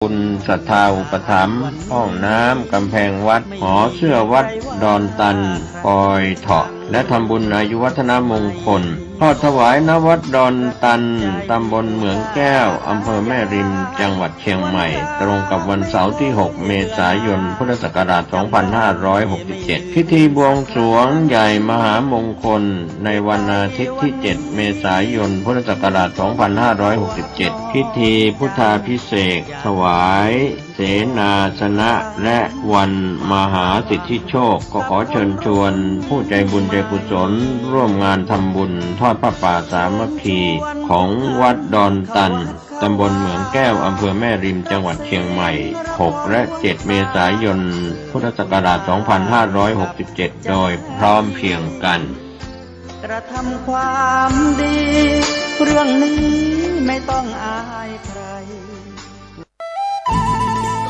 คุณศรัทธาอุปถัมภ์ห้องน้ำกำแพงวัดหอเสื้อวัดดอนตันปอยเถาะและทำบุญอายุวัฒนมงคลทอดถวายณวัดดอนตันตำบลเหมืองแก้วอำเภอแม่ริมจังหวัดเชียงใหม่ตรงกับวันเสาร์ที่ 6 เมษายน พุทธศักราช 2567 พิธีบวงสรวงใหญ่มหามงคลในวันอาทิตย์ที่ 7 เมษายน พุทธศักราช 2567 พิธีพุทธาภิเษกถวายเสนาสนะและวันมหาสิทธิโชคก็ขอเชิญชวนผู้ใจบุญใจกุศลร่วมงานทำบุญทอดผ้าป่าสามัคคีของวัดดอนตันตำบลเหมืองแก้วอำเภอแม่ริมจังหวัดเชียงใหม่ 6 และ 7 เมษายน พุทธศักราช 2567 โดยพร้อมเพรียงกันกระทำความดีเรื่องนี้ไม่ต้องอายใคร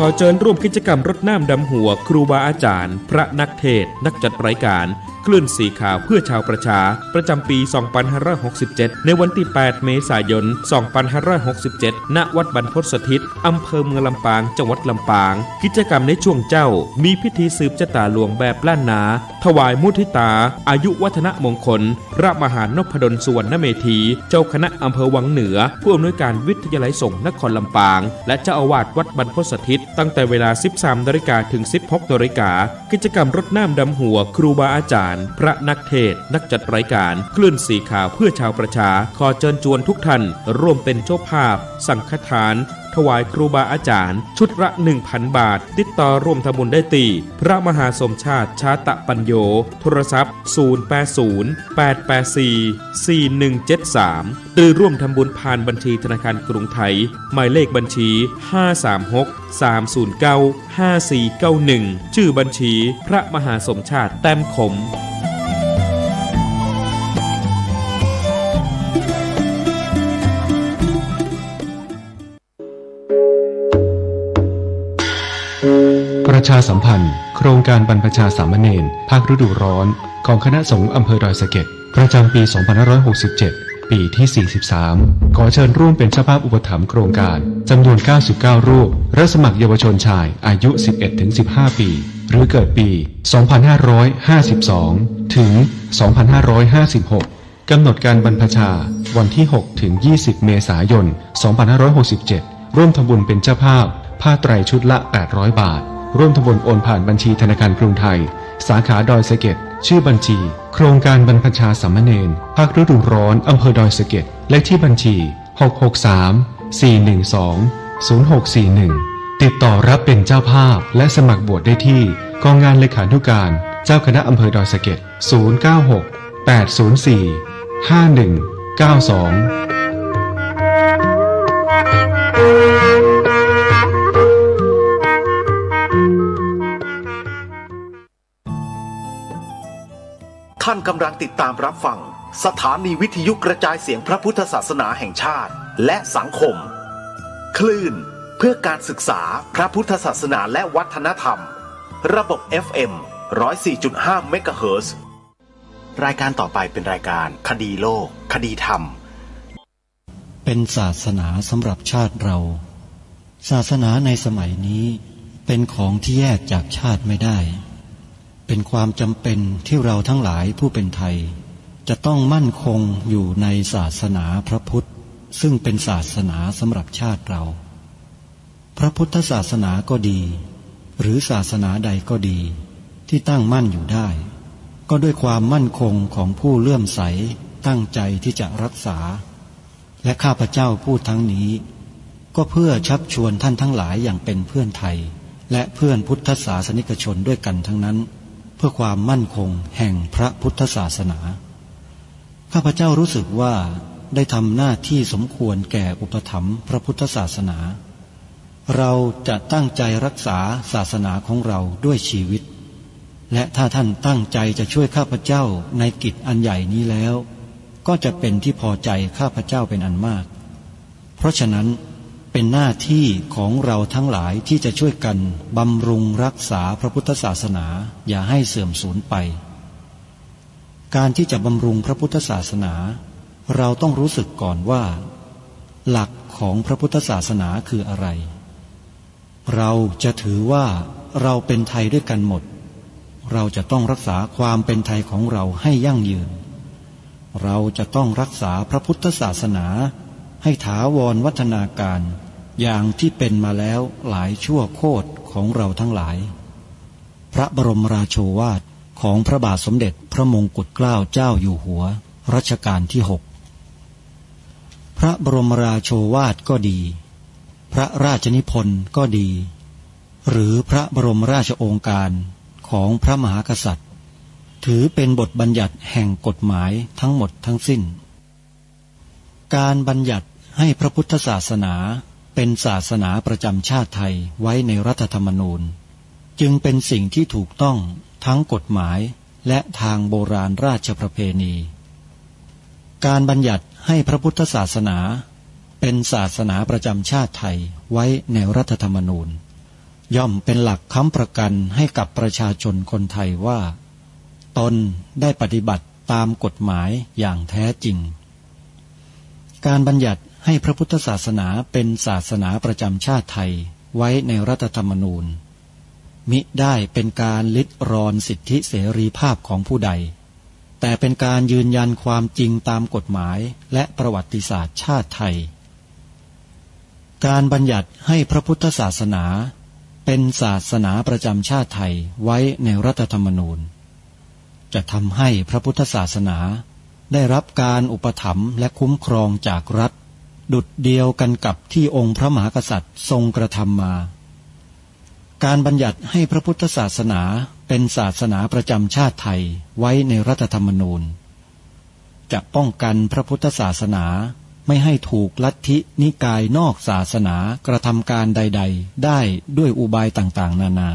ขอเชิญร่วมกิจกรรมรดน้ำดำหัวครูบาอาจารย์พระนักเทศน์นักจัดรายการคลื่นสีขาวเพื่อชาวประชาประจำปี 2567 ในวันที่ 8 เมษายน 2567 ณ วัดบรรพตสถิตอำเภอเมืองลำปางจังหวัดลำปางกิจกรรมในช่วงเจ้ามีพิธีสืบชะตาหลวงแบบล้านนาถวายมุทิตาอายุวัฒนมงคลพระมหานพดลสุวรรณเมธีเจ้าคณะอำเภอวังเหนือผู้อำนวยการวิทยาลัยสงฆ์นครลำปางและเจ้าอาวาสวัดบรรพตสถิตตั้งแต่เวลา 13 นาฬิกาถึง 16 นาฬิกากิจกรรมรดน้ำดำหัวครูบาอาจารย์พระนักเทศน์นักจัดรายการคลื่นสีขาวเพื่อชาวประชาขอเชิญชวนทุกท่านร่วมเป็นเจ้าภาพสังฆทานถวายครูบาอาจารย์ชุดละ 1,000 บาทติดต่อร่วมทำบุญได้ที่พระมหาสมชาติชาตะปัญโยโทรศัพท์ 080-884-4173 หรือร่วมทำบุญผ่านบัญชีธนาคารกรุงไทยหมายเลขบัญชี 536-309-5491 ชื่อบัญชีพระมหาสมชาติแต้มขมประชาสัมพันธ์โครงการบรรพชาสามเณรภาคฤดูร้อนของคณะสงฆ์อำเภอดอยสะเก็ดประจำปี 2567 ปีที่ 43 ขอเชิญร่วมเป็นเจ้าภาพอุปถัมภ์โครงการจำนวน 99 รูปรับสมัครเยาวชนชายอายุ 11-15 ปี หรือเกิดปี 2552 ถึง 2556 กำหนดการบรรพชาวันที่ 6 ถึง 20 เมษายน 2567 ร่วมทำบุญเป็นเจ้าภาพผ้าไตรชุดละ 800 บาทร่วมทำบุญโอนผ่านบัญชีธนาคารกรุงไทยสาขาดอยสะเก็ดชื่อบัญชีโครงการบรรพชาสามเณรภาคฤดูร้อนอำเภอดอยสะเก็ดเลขที่บัญชี 663-412-0641 ติดต่อรับเป็นเจ้าภาพและสมัครบวชได้ที่กองงานเลขานุการเจ้าคณะอำเภอดอยสะเก็ด096-804-5192ท่านกำลังติดตามรับฟังสถานีวิทยุกระจายเสียงพระพุทธศาสนาแห่งชาติและสังคมคลื่นเพื่อการศึกษาพระพุทธศาสนาและวัฒนธรรมระบบ FM 104.5 เมกะเฮิรตซ์รายการต่อไปเป็นรายการคดีโลกคดีธรรมเป็นศาสนาสำหรับชาติเราศาสนาในสมัยนี้เป็นของที่แยกจากชาติไม่ได้เป็นความจำเป็นที่เราทั้งหลายผู้เป็นไทยจะต้องมั่นคงอยู่ในศาสนาพระพุทธซึ่งเป็นศาสนาสำหรับชาติเราพระพุทธศาสนาก็ดีหรือศาสนาใดก็ดีที่ตั้งมั่นอยู่ได้ก็ด้วยความมั่นคงของผู้เลื่อมใสตั้งใจที่จะรักษาและข้าพเจ้าพูดทั้งนี้ก็เพื่อชักชวนท่านทั้งหลายอย่างเป็นเพื่อนไทยและเพื่อนพุทธศาสนิกชนด้วยกันทั้งนั้นเพื่อความมั่นคงแห่งพระพุทธศาสนาข้าพเจ้ารู้สึกว่าได้ทำหน้าที่สมควรแก่อุปถัมภ์พระพุทธศาสนาเราจะตั้งใจรักษาศาสนาของเราด้วยชีวิตและถ้าท่านตั้งใจจะช่วยข้าพเจ้าในกิจอันใหญ่นี้แล้วก็จะเป็นที่พอใจข้าพเจ้าเป็นอันมากเพราะฉะนั้นเป็นหน้าที่ของเราทั้งหลายที่จะช่วยกันบำรุงรักษาพระพุทธศาสนาอย่าให้เสื่อมสูญไปการที่จะบำรุงพระพุทธศาสนาเราต้องรู้สึกก่อนว่าหลักของพระพุทธศาสนาคืออะไร เราจะถือว่าเราเป็นไทยด้วยกันหมดเราจะต้องรักษาความเป็นไทยของเราให้ยั่งยืนเราจะต้องรักษาพระพุทธศาสนาให้ถาวรวัฒนาการอย่างที่เป็นมาแล้วหลายชั่วโคตรของเราทั้งหลายพระบรมราโชวาทของพระบาทสมเด็จพระมงกุฎเกล้าเจ้าอยู่หัวรัชกาลที่ 6พระบรมราโชวาทก็ดีพระราชนิพนธ์ก็ดีหรือพระบรมราชโองการของพระมหากษัตริย์ถือเป็นบทบัญญัติแห่งกฎหมายทั้งหมดทั้งสิ้นการบัญญัติให้พระพุทธศาสนาเป็นศาสนาประจำชาติไทยไว้ในรัฐธรรมนูญจึงเป็นสิ่งที่ถูกต้องทั้งกฎหมายและทางโบราณราชประเพณีการบัญญัติให้พระพุทธศาสนาเป็นศาสนาประจำชาติไทยไว้ในรัฐธรรมนูญย่อมเป็นหลักค้ำประกันให้กับประชาชนคนไทยว่าตนได้ปฏิบัติตามกฎหมายอย่างแท้จริงการบัญญัติให้พระพุทธศาสนาเป็นศาสนาประจำชาติไทยไว้ในรัฐธรรมนูญมิได้เป็นการลิดรอนสิทธิเสรีภาพของผู้ใดแต่เป็นการยืนยันความจริงตามกฎหมายและประวัติศาสตร์ชาติไทยการบัญญัติให้พระพุทธศาสนาเป็นศาสนาประจำชาติไทยไว้ในรัฐธรรมนูญจะทำให้พระพุทธศาสนาได้รับการอุปถัมภ์และคุ้มครองจากรัฐดุจเดียวกันกับที่องค์พระมหากษัตริย์ทรงกระทำมาการบัญญัติให้พระพุทธศาสนาเป็นศาสนาประจำชาติไทยไว้ในรัฐธรรมนูญจะป้องกันพระพุทธศาสนาไม่ให้ถูกลัทธินิกายนอกศาสนากระทำการใดๆได้ด้วยอุบายต่างๆนานา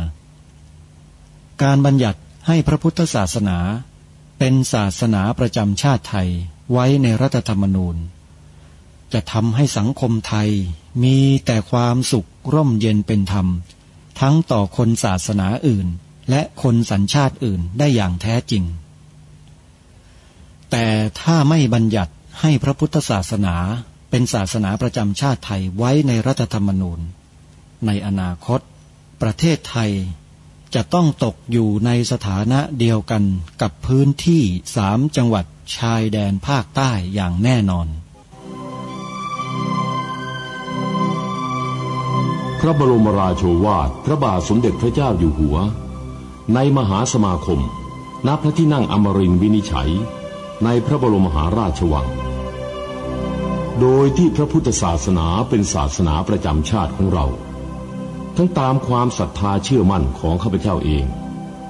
การบัญญัติให้พระพุทธศาสนาเป็นศาสนาประจำชาติไทยไว้ในรัฐธรรมนูญจะทำให้สังคมไทยมีแต่ความสุขร่มเย็นเป็นธรรมทั้งต่อคนศาสนาอื่นและคนสัญชาติอื่นได้อย่างแท้จริงแต่ถ้าไม่บัญญัติให้พระพุทธศาสนาเป็นศาสนาประจำชาติไทยไว้ในรัฐธรรมนูญในอนาคตประเทศไทยจะต้องตกอยู่ในสถานะเดียวกันกับพื้นที่3 จังหวัดชายแดนภาคใต้อย่างแน่นอนพระบรมราโชวาทพระบาทสมเด็จพระเจ้าอยู่หัวในมหาสมาคมณพระที่นั่งอมรินทร์วินิจฉัยในพระบรมมหาราชวังโดยที่พระพุทธศาสนาเป็นศาสนาประจำชาติของเราทั้งตามความศรัทธาเชื่อมั่นของข้าพเจ้าเอง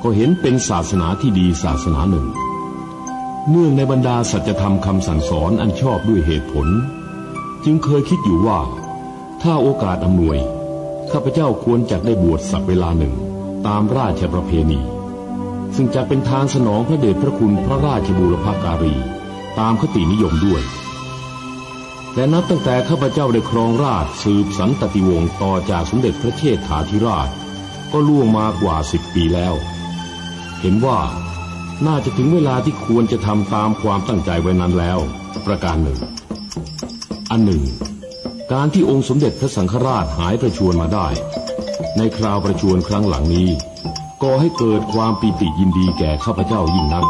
ก็เห็นเป็นศาสนาที่ดีศาสนาหนึ่งเนื่องในบรรดาสัจธรรมคำสั่งสอนอันชอบด้วยเหตุผลจึงเคยคิดอยู่ว่าถ้าโอกาสอำนวยข้าพเจ้าควรจะได้บวชสักเวลาหนึ่งตามราชประเพณีซึ่งจะเป็นทางสนองพระเดชพระคุณพระราชบูรพการีตามคตินิยมด้วยและนับตั้งแต่ข้าพเจ้าได้ครองราชย์สืบสันตติวงศ์ต่อจากสมเด็จพระเชษฐาธิราชก็ล่วงมากว่า10 ปีแล้วเห็นว่าน่าจะถึงเวลาที่ควรจะทำตามความตั้งใจไว้นั้นแล้วประการหนึ่งอันหนึ่งการที่องค์สมเด็จพระสังฆราชหายประชวรมาได้ในคราวประชวรครั้งหลังนี้ก่อให้เกิดความปีติยินดีแก่ข้าพเจ้ายิ่งนัก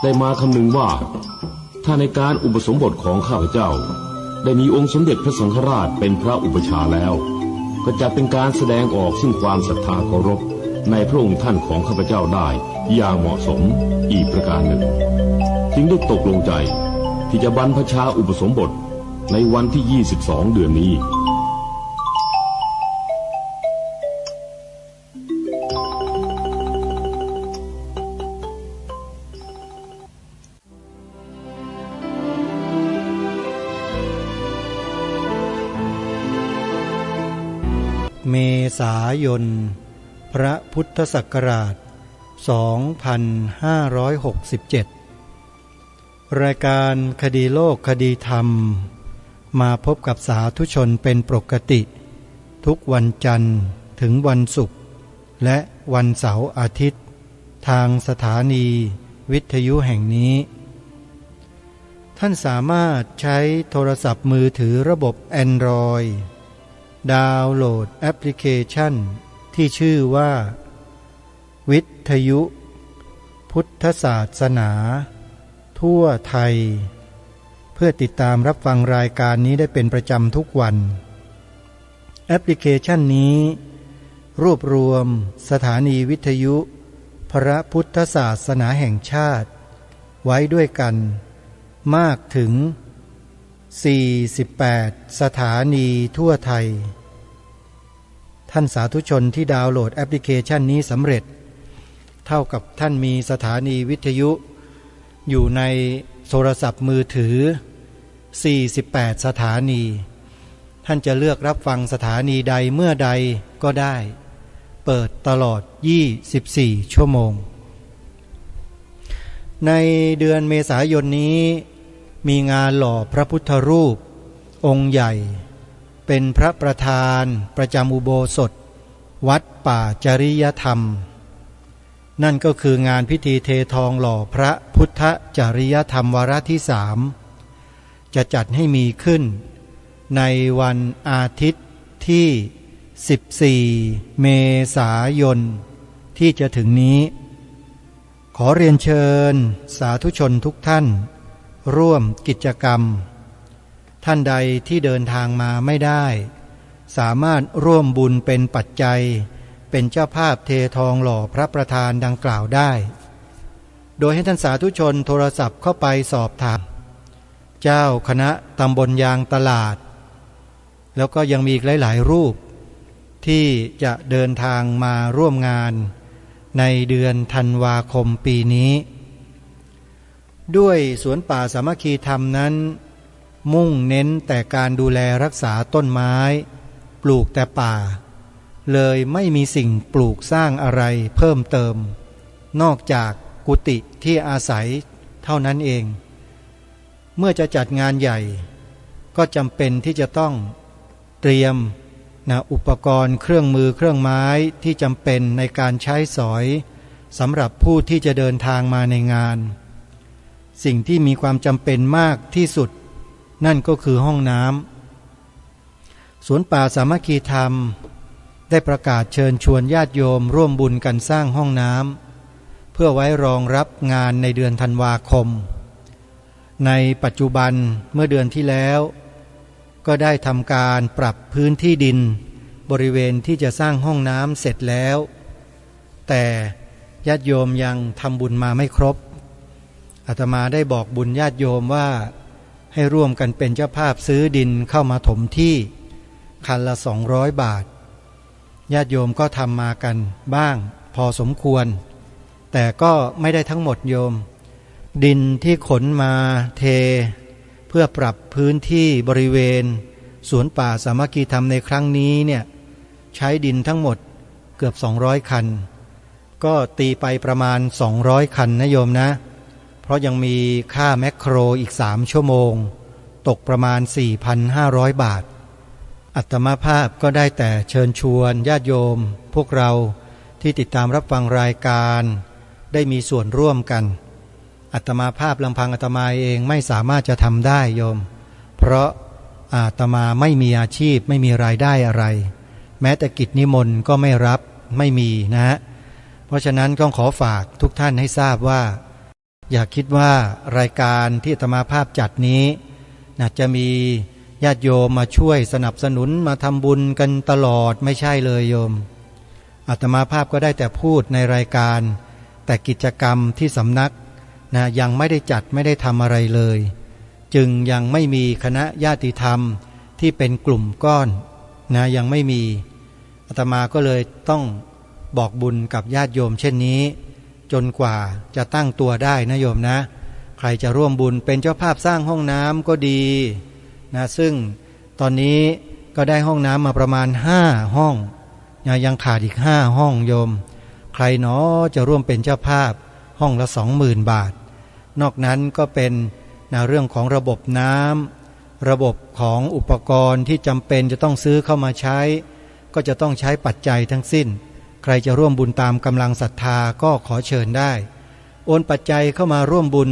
ได้มาคำนึงว่าถ้าในการอุปสมบทของข้าพเจ้าได้มีองค์สมเด็จพระสังฆราชเป็นพระอุปชาแล้วก็จะเป็นการแสดงออกซึ่งความศรัทธาเคารพในพระองค์ท่านของข้าพเจ้าได้อย่างเหมาะสมอีกประการหนึ่งจึงได้ตกลงใจที่จะบรรพชาอุปสมบทในวันที่22 เดือนนี้เมษายนพระพุทธศักราช 2567 รายการคดีโลกคดีธรรมมาพบกับสาธุชนเป็นปกติทุกวันจันทร์ถึงวันศุกร์และวันเสาร์อาทิตย์ทางสถานีวิทยุแห่งนี้ท่านสามารถใช้โทรศัพท์มือถือระบบ Android ดาวน์โหลดแอปพลิเคชันที่ชื่อว่าวิทยุพุทธศาสนาทั่วไทยเพื่อติดตามรับฟังรายการนี้ได้เป็นประจำทุกวันแอปพลิเคชันนี้รวบรวมสถานีวิทยุพระพุทธศาสนาแห่งชาติไว้ด้วยกันมากถึง48สถานีทั่วไทยท่านสาธุชนที่ดาวน์โหลดแอปพลิเคชันนี้สำเร็จเท่ากับท่านมีสถานีวิทยุอยู่ในโทรศัพท์มือถือ48สถานีท่านจะเลือกรับฟังสถานีใดเมื่อใดก็ได้เปิดตลอด24ชั่วโมงในเดือนเมษายนนี้มีงานหล่อพระพุทธรูปองค์ใหญ่เป็นพระประธานประจำอุโบสถวัดป่าจริยธรรมนั่นก็คืองานพิธีเททองหล่อพระพุทธจริยธรรมวาระที่3จะจัดให้มีขึ้นในวันอาทิตย์ที่14เมษายนที่จะถึงนี้ขอเรียนเชิญสาธุชนทุกท่านร่วมกิจกรรมท่านใดที่เดินทางมาไม่ได้สามารถร่วมบุญเป็นปัจจัยเป็นเจ้าภาพเททองหล่อพระประธานดังกล่าวได้โดยให้ท่านสาธุชนโทรศัพท์เข้าไปสอบถามเจ้าคณะตำบลยางตลาดแล้วก็ยังมีอีกหลายๆรูปที่จะเดินทางมาร่วมงานในเดือนธันวาคมปีนี้ด้วยสวนป่าสามัคคีธรรมนั้นมุ่งเน้นแต่การดูแลรักษาต้นไม้ปลูกแต่ป่าเลยไม่มีสิ่งปลูกสร้างอะไรเพิ่มเติมนอกจากกุฏิที่อาศัยเท่านั้นเองเมื่อจะจัดงานใหญ่ก็จำเป็นที่จะต้องเตรียมอุปกรณ์เครื่องมือเครื่องไม้ที่จำเป็นในการใช้สอยสำหรับผู้ที่จะเดินทางมาในงานสิ่งที่มีความจำเป็นมากที่สุดนั่นก็คือห้องน้ำสวนป่าสามัคคีธรรมได้ประกาศเชิญชวนญาติโยมร่วมบุญกันสร้างห้องน้ำเพื่อไว้รองรับงานในเดือนธันวาคมในปัจจุบันเมื่อเดือนที่แล้วก็ได้ทำการปรับพื้นที่ดินบริเวณที่จะสร้างห้องน้ำเสร็จแล้วแต่ญาติโยมยังทำบุญมาไม่ครบอาตมาได้บอกบุญญาติโยมว่าให้ร่วมกันเป็นเจ้าภาพซื้อดินเข้ามาถมที่คันละ200 บาทญาติโยมก็ทำมากันบ้างพอสมควรแต่ก็ไม่ได้ทั้งหมดโยมดินที่ขนมาเทเพื่อปรับพื้นที่บริเวณสวนป่าสามัคคีธรรมในครั้งนี้เนี่ยใช้ดินทั้งหมดเกือบ200 คันก็ตีไปประมาณ200 คันนะโยมนะเพราะยังมีค่าแมคโครอีก3 ชั่วโมงตกประมาณ 4,500 บาทอาตมาภาพก็ได้แต่เชิญชวนญาติโยมพวกเราที่ติดตามรับฟังรายการได้มีส่วนร่วมกันอาตมาภาพลำพังอาตมาเองไม่สามารถจะทำได้โยมเพราะอาตมาไม่มีอาชีพไม่มีรายได้อะไรแม้แต่กิจนิมนต์ก็ไม่รับไม่มีนะฮะเพราะฉะนั้นต้องขอฝากทุกท่านให้ทราบว่าอย่าคิดว่ารายการที่อาตมาภาพจัดนี้จะมีญาติโยมมาช่วยสนับสนุนมาทำบุญกันตลอดไม่ใช่เลยโยมอาตมาภาพก็ได้แต่พูดในรายการแต่กิจกรรมที่สำนักยังไม่ได้จัดไม่ได้ทำอะไรเลยจึงยังไม่มีคณะญาติธรรมที่เป็นกลุ่มก้อนยังไม่มีอาตมาก็เลยต้องบอกบุญกับญาติโยมเช่นนี้จนกว่าจะตั้งตัวได้นะโยมนะใครจะร่วมบุญเป็นเจ้าภาพสร้างห้องน้ำก็ดีซึ่งตอนนี้ก็ได้ห้องน้ำมาประมาณ5 ห้องยังขาดอีก5 ห้องโยมใครหนอจะร่วมเป็นเจ้าภาพห้องละ 20,000 บาทนอกนั้นก็เป็นเรื่องของระบบน้ำระบบของอุปกรณ์ที่จำเป็นจะต้องซื้อเข้ามาใช้ก็จะต้องใช้ปัจจัยทั้งสิ้นใครจะร่วมบุญตามกำลังศรัทธาก็ขอเชิญได้โอนปัจจัยเข้ามาร่วมบุญ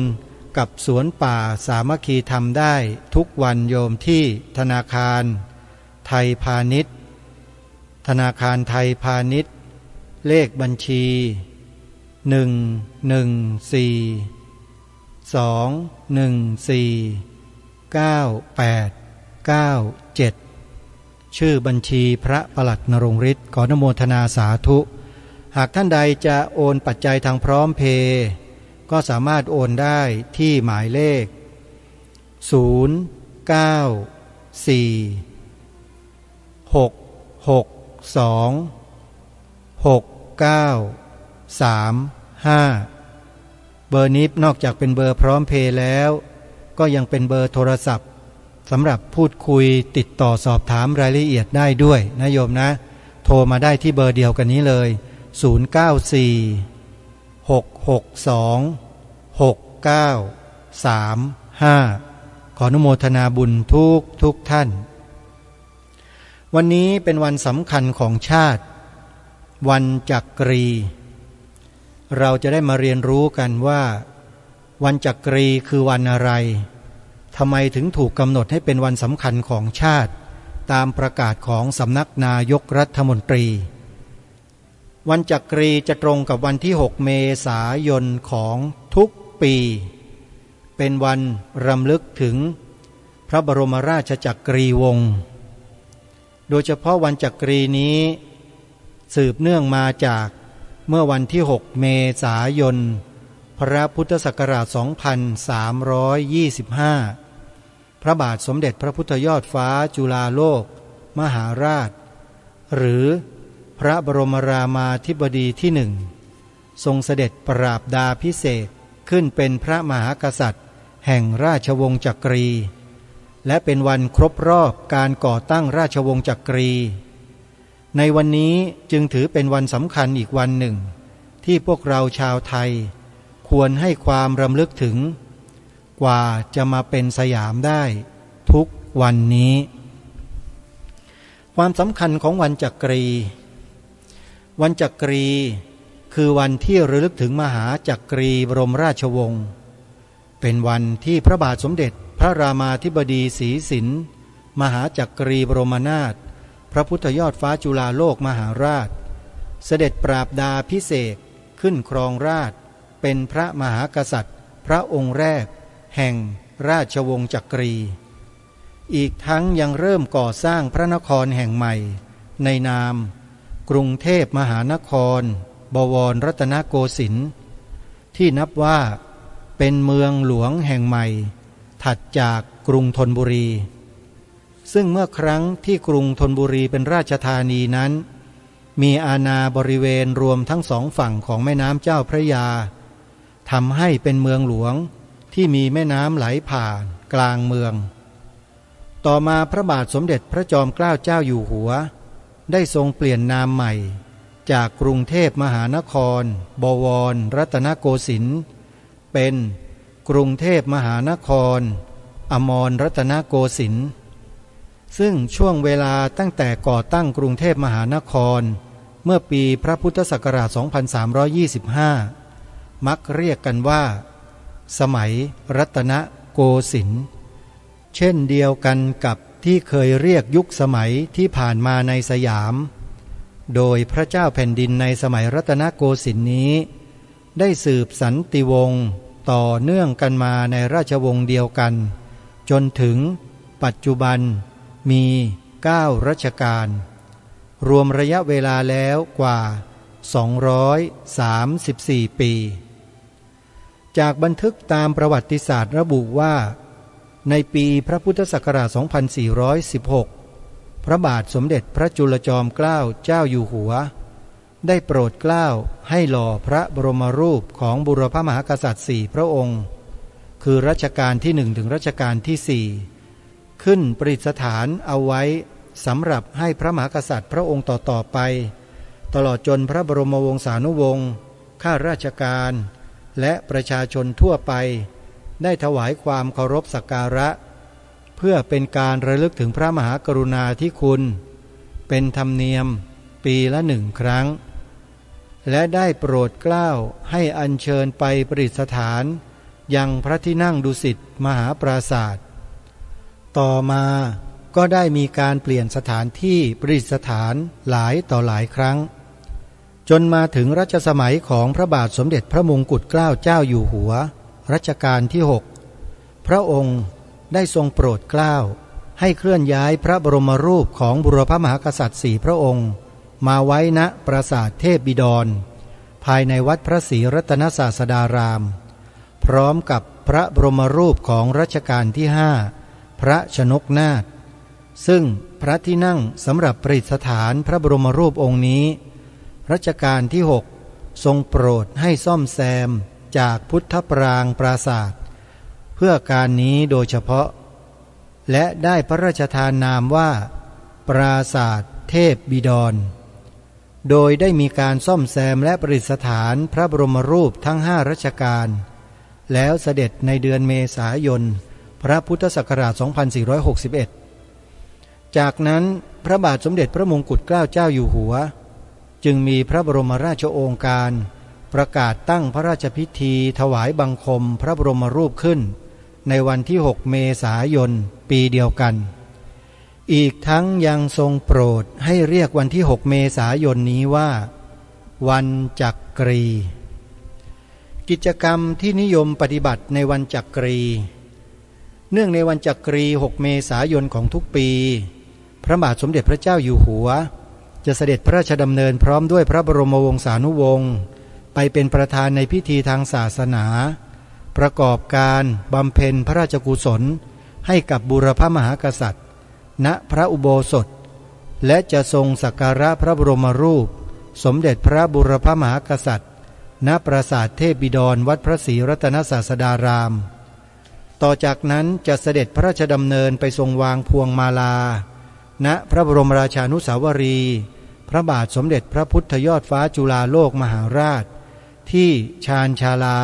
กับสวนป่าสามัคคีธรรมได้ทุกวันโยมที่ธนาคารไทยพาณิชย์ ธนาคารไทยพาณิชย์เลขบัญชี11421498897ชื่อบัญชีพระปลัดนรงฤทธิ์ขออนุโมทนาสาธุหากท่านใดจะโอนปัจจัยทางพร้อมเพย์ก็สามารถโอนได้ที่หมายเลข0946626935เบอร์นี้นอกจากเป็นเบอร์พร้อมเพย์แล้วก็ยังเป็นเบอร์โทรศัพท์สำหรับพูดคุยติดต่อสอบถามรายละเอียดได้ด้วยนะโยมนะโทรมาได้ที่เบอร์เดียวกันนี้เลย0946626935ขออนุโมทนาบุญทุกท่านวันนี้เป็นวันสำคัญของชาติวันจักรีเราจะได้มาเรียนรู้กันว่าวันจักรีคือวันอะไรทำไมถึงถูกกำหนดให้เป็นวันสำคัญของชาติตามประกาศของสำนักนายกรัฐมนตรีวันจักรีจะตรงกับวันที่6เมษายนของทุกปีเป็นวันรำลึกถึงพระบรมราชจักรีวงศ์โดยเฉพาะวันจักรีนี้สืบเนื่องมาจากเมื่อวันที่6เมษายนพระพุทธศักราช2325พระบาทสมเด็จพระพุทธยอดฟ้าจุฬาโลกมหาราชหรือพระบรมรามาธิบดีที่หนึ่งทรงเสด็จปราบดาภิเษกขึ้นเป็นพระมหากษัตริย์แห่งราชวงศ์จักรีและเป็นวันครบรอบการก่อตั้งราชวงศ์จักรีในวันนี้จึงถือเป็นวันสำคัญอีกวันหนึ่งที่พวกเราชาวไทยควรให้ความรำลึกถึงกว่าจะมาเป็นสยามได้ทุกวันนี้ความสำคัญของวันจักรีวันจักรีคือวันที่ระลึกถึงมหาจักรีบรมราชวงศ์เป็นวันที่พระบาทสมเด็จพระรามาธิบดีศรีสินมหาจักรีบรมนาถพระพุทธยอดฟ้าจุฬาโลกมหาราชเสด็จปราบดาภิเษกขึ้นครองราชย์เป็นพระมหากษัตริย์พระองค์แรกแห่งราชวงศ์จักรีอีกทั้งยังเริ่มก่อสร้างพระนครแห่งใหม่ในนามกรุงเทพมหานครบวรรัตนโกสินทร์ที่นับว่าเป็นเมืองหลวงแห่งใหม่ถัดจากกรุงธนบุรีซึ่งเมื่อครั้งที่กรุงธนบุรีเป็นราชธานีนั้นมีอาณาบริเวณรวมทั้งสองฝั่งของแม่น้ำเจ้าพระยาทำให้เป็นเมืองหลวงที่มีแม่น้ำไหลผ่านกลางเมืองต่อมาพระบาทสมเด็จพระจอมเกล้าเจ้าอยู่หัวได้ทรงเปลี่ยนนามใหม่จากกรุงเทพมหานครบวรรัตนโกสินทร์เป็นกรุงเทพมหานครอมรรัตนโกสินทร์ซึ่งช่วงเวลาตั้งแต่ก่อตั้งกรุงเทพมหานครเมื่อปีพระพุทธศักราช 2325 มักเรียกกันว่าสมัยรัตนโกสินทร์เช่นเดียวกันกับที่เคยเรียกยุคสมัยที่ผ่านมาในสยามโดยพระเจ้าแผ่นดินในสมัยรัตนโกสินทร์นี้ได้สืบสันติวงศ์ต่อเนื่องกันมาในราชวงศ์เดียวกันจนถึงปัจจุบันมี9รัชกาลรวมระยะเวลาแล้วกว่า234ปีจากบันทึกตามประวัติศาสตร์ระบุว่าในปีพระพุทธศักราช 2416 พระบาทสมเด็จพระจุลจอมเกล้าเจ้าอยู่หัวได้โปรดเกล้าให้หล่อพระบรมรูปของบุรพมหากษัตริย์4พระองค์คือรัชกาลที่1ถึงรัชกาลที่4ขึ้นประดิษฐานเอาไว้สำหรับให้พระมหากษัตริย์พระองค์ต่อๆไปตลอดจนพระบรมวงศานุวงศ์ข้าราชการและประชาชนทั่วไปได้ถวายความเคารพสักการะเพื่อเป็นการระลึกถึงพระมหากรุณาธิคุณเป็นธรรมเนียมปีละ1 ครั้งและได้โปรดเกล้าให้อัญเชิญไปประดิษฐานยังพระที่นั่งดุสิตมหาปราสาทต่อมา ก็ได้มีการเปลี่ยนสถานที่ประดิษฐานหลายต่อหลายครั้งจนมาถึงรัชสมัยของพระบาทสมเด็จพระมงกุฎเกล้าเจ้าอยู่หัวรัชกาลที่ 6พระองค์ได้ทรงโปรดเกล้าให้เคลื่อนย้ายพระบรมรูปของบุรพมหากษัตริย์4พระองค์มาไว้ณปราสาทเทพบิดรภายในวัดพระศรีรัตนศาสดารามพร้อมกับพระบรมรูปของรัชกาลที่ 5พระชนกนาถซึ่งพระที่นั่งสำหรับประดิษฐานพระบรมรูปองค์นี้รัชกาลที่ 6ทรงโปรดให้ซ่อมแซมจากพุทธปรางปราสาทเพื่อการนี้โดยเฉพาะและได้พระราชทานนามว่าปราสาทเทพบิดรโดยได้มีการซ่อมแซมและประดิษฐานพระบรมรูปทั้ง5รัชกาลแล้วเสด็จในเดือนเมษายนพระพุทธศักราช 2461 จากนั้นพระบาทสมเด็จพระมงกุฎเกล้าเจ้าอยู่หัวจึงมีพระบรมราชโองการประกาศตั้งพระราชพิธีถวายบังคมพระบรมรูปขึ้นในวันที่ 6 เมษายนปีเดียวกันอีกทั้งยังทรงโปรดให้เรียกวันที่ 6 เมษายนนี้ว่าวันจักรีกิจกรรมที่นิยมปฏิบัติในวันจักรีเนื่องในวันจักรี 6 เมษายนของทุกปีพระบาทสมเด็จพระเจ้าอยู่หัวจะเสด็จพระราชดำเนินพร้อมด้วยพระบรมวงศานุวงศ์ไปเป็นประธานในพิธีทางศาสนาประกอบการบำเพ็ญพระราชกุศลให้กับบูรพมหากษัตริย์ณพระอุโบสถและจะทรงสักการะพระบรมรูปสมเด็จพระบูรพมหากษัตริย์ณปราสาทเทพบิดรวัดพระศรีรัตนศาสดารามต่อจากนั้นจะเสด็จพระราชดำเนินไปทรงวางพวงมาลาณพระบรมราชานุสาวรีย์พระบาทสมเด็จพระพุทธยอดฟ้าจุฬาโลกมหาราชที่ชานชาลา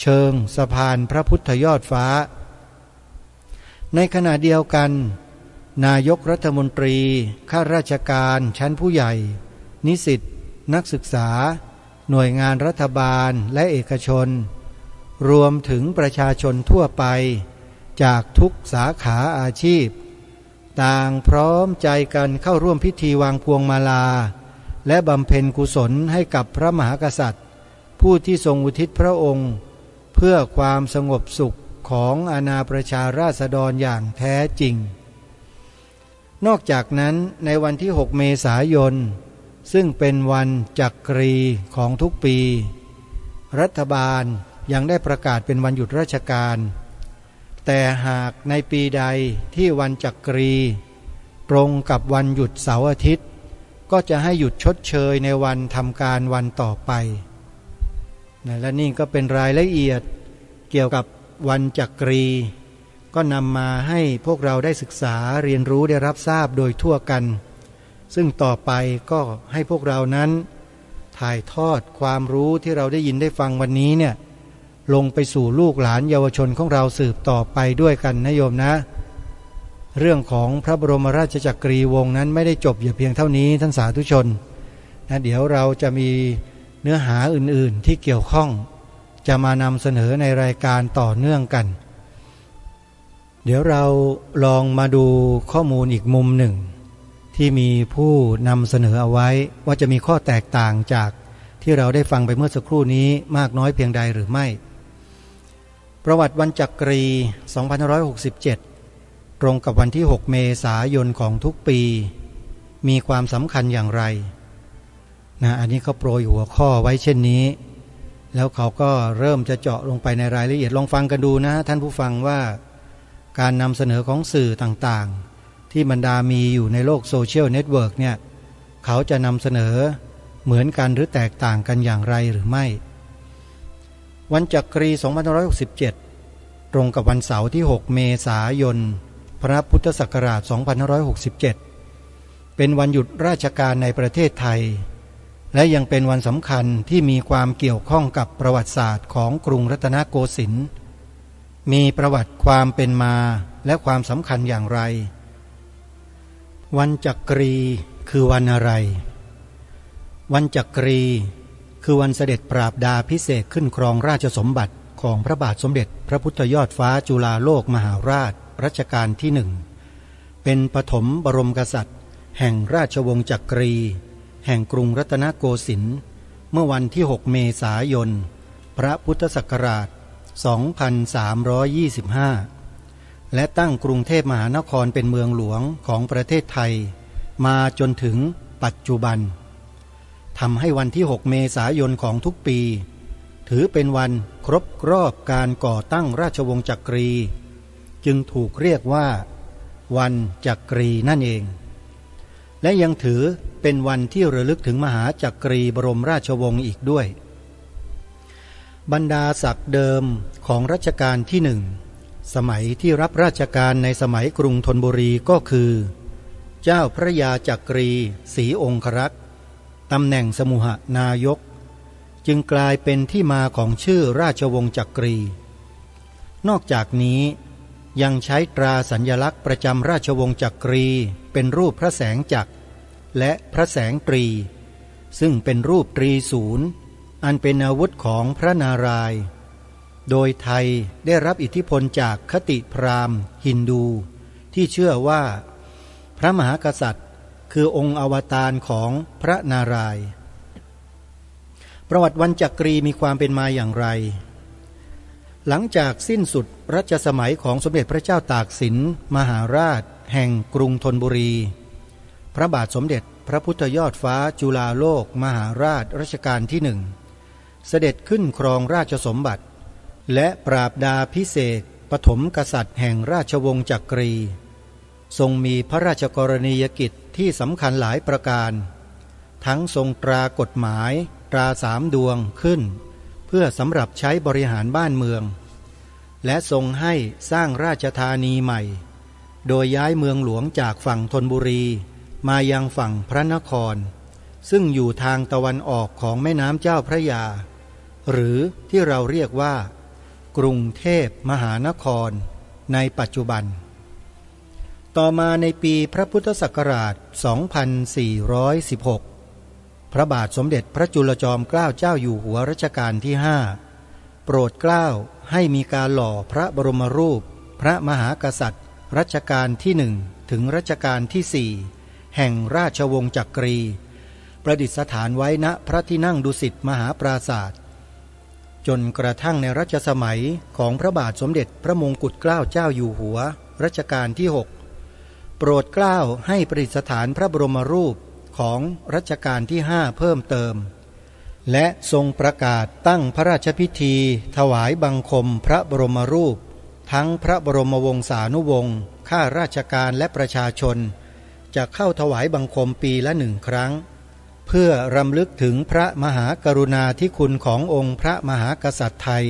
เชิงสะพานพระพุทธยอดฟ้าในขณะเดียวกันนายกรัฐมนตรีข้าราชการชั้นผู้ใหญ่นิสิตนักศึกษาหน่วยงานรัฐบาลและเอกชนรวมถึงประชาชนทั่วไปจากทุกสาขาอาชีพต่างพร้อมใจกันเข้าร่วมพิธีวางพวงมาลาและบำเพ็ญกุศลให้กับพระมหากษัตริย์ผู้ที่ทรงอุทิศพระองค์เพื่อความสงบสุขของอาณาประชาราษฎรอย่างแท้จริงนอกจากนั้นในวันที่ 6 เมษายนซึ่งเป็นวันจักรีของทุกปีรัฐบาลยังได้ประกาศเป็นวันหยุดราชการแต่หากในปีใดที่วันจักรีตรงกับวันหยุดเสาร์อาทิตย์ก็จะให้หยุดชดเชยในวันทำการวันต่อไปและนี่ก็เป็นรายละเอียดเกี่ยวกับวันจักรีก็นำมาให้พวกเราได้ศึกษาเรียนรู้ได้รับทราบโดยทั่วกันซึ่งต่อไปก็ให้พวกเรานั้นถ่ายทอดความรู้ที่เราได้ยินได้ฟังวันนี้เนี่ยลงไปสู่ลูกหลานเยาวชนของเราสืบต่อไปด้วยกันนะโยมนะเรื่องของพระบรมราชจักรีวงศ์นั้นไม่ได้จบอยู่เพียงเท่านี้ท่านสาธุชนนะเดี๋ยวเราจะมีเนื้อหาอื่นๆที่เกี่ยวข้องจะมานำเสนอในรายการต่อเนื่องกันเดี๋ยวเราลองมาดูข้อมูลอีกมุมหนึ่งที่มีผู้นำเสนอเอาไว้ว่าจะมีข้อแตกต่างจากที่เราได้ฟังไปเมื่อสักครู่นี้มากน้อยเพียงใดหรือไม่ประวัติวันจักรี 2567 ตรงกับวันที่ 6 เมษายนของทุกปีมีความสำคัญอย่างไรนะอันนี้เขาโปรยหัวข้อไว้เช่นนี้แล้วเขาก็เริ่มจะเจาะลงไปในรายละเอียดลองฟังกันดูนะท่านผู้ฟังว่าการนำเสนอของสื่อต่างๆที่บรรดามีอยู่ในโลกโซเชียลเน็ตเวิร์กเนี่ยเขาจะนำเสนอเหมือนกันหรือแตกต่างกันอย่างไรหรือไม่วันจักรี 2567 ตรงกับวันเสาร์ที่ 6 เมษายน พระพุทธศักราช 2567 เป็นวันหยุดราชการในประเทศไทยและยังเป็นวันสำคัญที่มีความเกี่ยวข้องกับประวัติศาสตร์ของกรุงรัตนโกสินทร์มีประวัติความเป็นมาและความสำคัญอย่างไรวันจักรีคือวันอะไรวันจักรีคือวันเสด็จปราบดาภิเษกขึ้นครองราชสมบัติของพระบาทสมเด็จพระพุทธยอดฟ้าจุฬาโลกมหาราชรัชกาลที่ 1 เป็นปฐมบรมกษัตริย์แห่งราชวงศ์จักรี แห่งกรุงรัตนโกสินทร์เมื่อวันที่ 6 เมษายน พระพุทธศักราช 2325 และตั้งกรุงเทพมหานครเป็นเมืองหลวงของประเทศไทยมาจนถึงปัจจุบันทำให้วันที่ 6 เมษายนของทุกปีถือเป็นวันครบรอบการก่อตั้งราชวงศ์จักรีจึงถูกเรียกว่าวันจักรีนั่นเองและยังถือเป็นวันที่ระลึกถึงมหาจักรีบรมราชวงศ์อีกด้วยบรรดาศักดิ์เดิมของรัชกาลที่หนึ่งสมัยที่รับราชการในสมัยกรุงธนบุรีก็คือเจ้าพระยาจักรีศรีองครักษ์ตำแหน่งสมุหนายกจึงกลายเป็นที่มาของชื่อราชวงศ์จักรีนอกจากนี้ยังใช้ตราสัญลักษณ์ประจำราชวงศ์จักรีเป็นรูปพระแสงจักรและพระแสงตรีซึ่งเป็นรูปตรีศูนย์อันเป็นอาวุธของพระนารายณ์โดยไทยได้รับอิทธิพลจากคติพราหมณ์ฮินดูที่เชื่อว่าพระมหากษัตริย์คือองค์อวตารของพระนารายณ์ประวัติวันจักรีมีความเป็นมาอย่างไรหลังจากสิ้นสุดรัชสมัยของสมเด็จพระเจ้าตากสินมหาราชแห่งกรุงธนบุรีพระบาทสมเด็จพระพุทธยอดฟ้าจุฬาโลกมหาราชรัชกาลที่หนึ่งเสด็จขึ้นครองราชสมบัติและปราบดาพิเศษกปฐมกษัตริย์แห่งราชวงศ์จักรีทรงมีพระราชกรณียกิจที่สำคัญหลายประการทั้งทรงตรากฎหมายตรา3 ดวงขึ้นเพื่อสำหรับใช้บริหารบ้านเมืองและทรงให้สร้างราชธานีใหม่โดยย้ายเมืองหลวงจากฝั่งธนบุรีมายังฝั่งพระนครซึ่งอยู่ทางตะวันออกของแม่น้ำเจ้าพระยาหรือที่เราเรียกว่ากรุงเทพมหานครในปัจจุบันต่อมาในปีพระพุทธศักราช 2416 พระบาทสมเด็จพระจุลจอมเกล้าเจ้าอยู่หัวรัชกาลที่ 5 โปรดเกล้าให้มีการหล่อพระบรมรูปพระมหากษัตริย์รัชกาลที่ 1 ถึงรัชกาลที่ 4 แห่งราชวงศ์จักรีประดิษฐานไว้ณพระที่นั่งดุสิตมหาปราศาสตร์จนกระทั่งในรัชสมัยของพระบาทสมเด็จพระมงกุฎเกล้าเจ้าอยู่หัวรัชกาลที่ 6 โปรดเกล้าให้ประดิษฐานพระบรมรูปของรัชกาลที่ 5 เพิ่มเติมและทรงประกาศตั้งพระราชพิธีถวายบังคมพระบรมรูปทั้งพระบรมวงศานุวงศ์ข้าราชการและประชาชนจะเข้าถวายบังคมปีละ1 ครั้งเพื่อรำลึกถึงพระมหากรุณาธิคุณขององค์พระมหากษัตริย์ไทย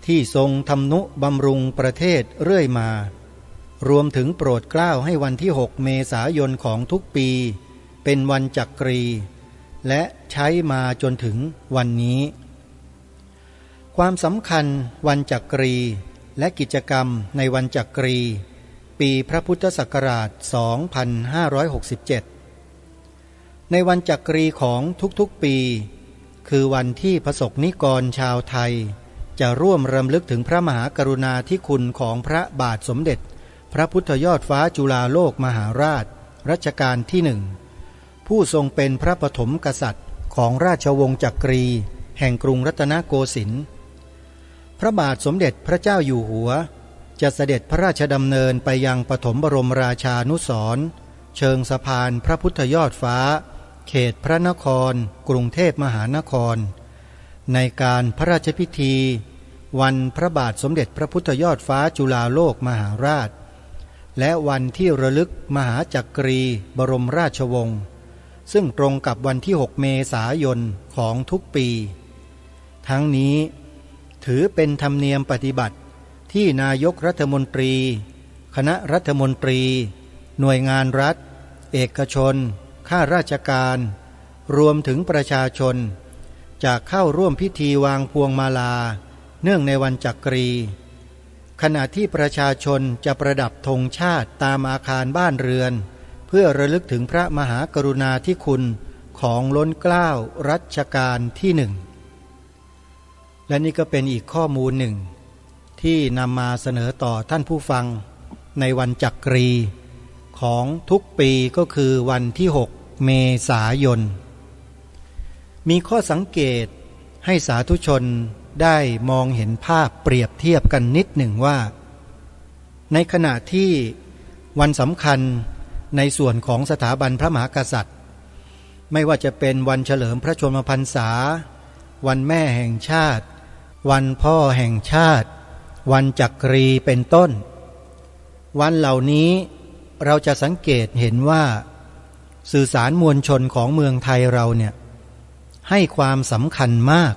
ที่ทรงทำนุบำรุงประเทศเรื่อยมารวมถึงโปรดเกล้าให้วันที่ 6 เมษายนของทุกปีเป็นวันจักรีและใช้มาจนถึงวันนี้ความสำคัญวันจักรีและกิจกรรมในวันจักรีปีพระพุทธศักราช 2567 ในวันจักรีของทุกๆปีคือวันที่ประสบนิกรชาวไทยจะร่วมรำลึกถึงพระมหากรุณาธิคุณของพระบาทสมเด็จพระพุทธยอดฟ้าจุฬาโลกมหาราชรัชกาลที่ 1ผู้ทรงเป็นพระปฐมกษัตริย์ของราชวงศ์จักรีแห่งกรุงรัตนโกสินทร์พระบาทสมเด็จพระเจ้าอยู่หัวจะเสด็จพระราชดำเนินไปยังปฐมบรมราชานุสรณ์เชิงสะพานพระพุทธยอดฟ้าเขตพระนครกรุงเทพมหานครในการพระราชพิธีวันพระบาทสมเด็จพระพุทธยอดฟ้าจุฬาโลกมหาราชและวันที่ระลึกมหาจักรีบรมราชวงศ์ซึ่งตรงกับวันที่ 6 เมษายนของทุกปีทั้งนี้ถือเป็นธรรมเนียมปฏิบัติที่นายกรัฐมนตรีคณะรัฐมนตรีหน่วยงานรัฐเอกชนข้าราชการรวมถึงประชาชนจะเข้าร่วมพิธีวางพวงมาลาเนื่องในวันจักรีขณะที่ประชาชนจะประดับธงชาติตามอาคารบ้านเรือนเพื่อระลึกถึงพระมหากรุณาธิคุณของล้นเกล้ารัชกาลที่ 1และนี่ก็เป็นอีกข้อมูลหนึ่งที่นำมาเสนอต่อท่านผู้ฟังในวันจักรี ของทุกปีก็คือวันที่6 เมษายนมีข้อสังเกตให้สาธุชนได้มองเห็นภาพเปรียบเทียบกันนิดหนึ่งว่าในขณะที่วันสำคัญในส่วนของสถาบันพระมหากษัตริย์ไม่ว่าจะเป็นวันเฉลิมพระชนมพรรษาวันแม่แห่งชาติวันพ่อแห่งชาติวันจักรีเป็นต้นวันเหล่านี้เราจะสังเกตเห็นว่าสื่อสารมวลชนของเมืองไทยเราเนี่ยให้ความสำคัญมาก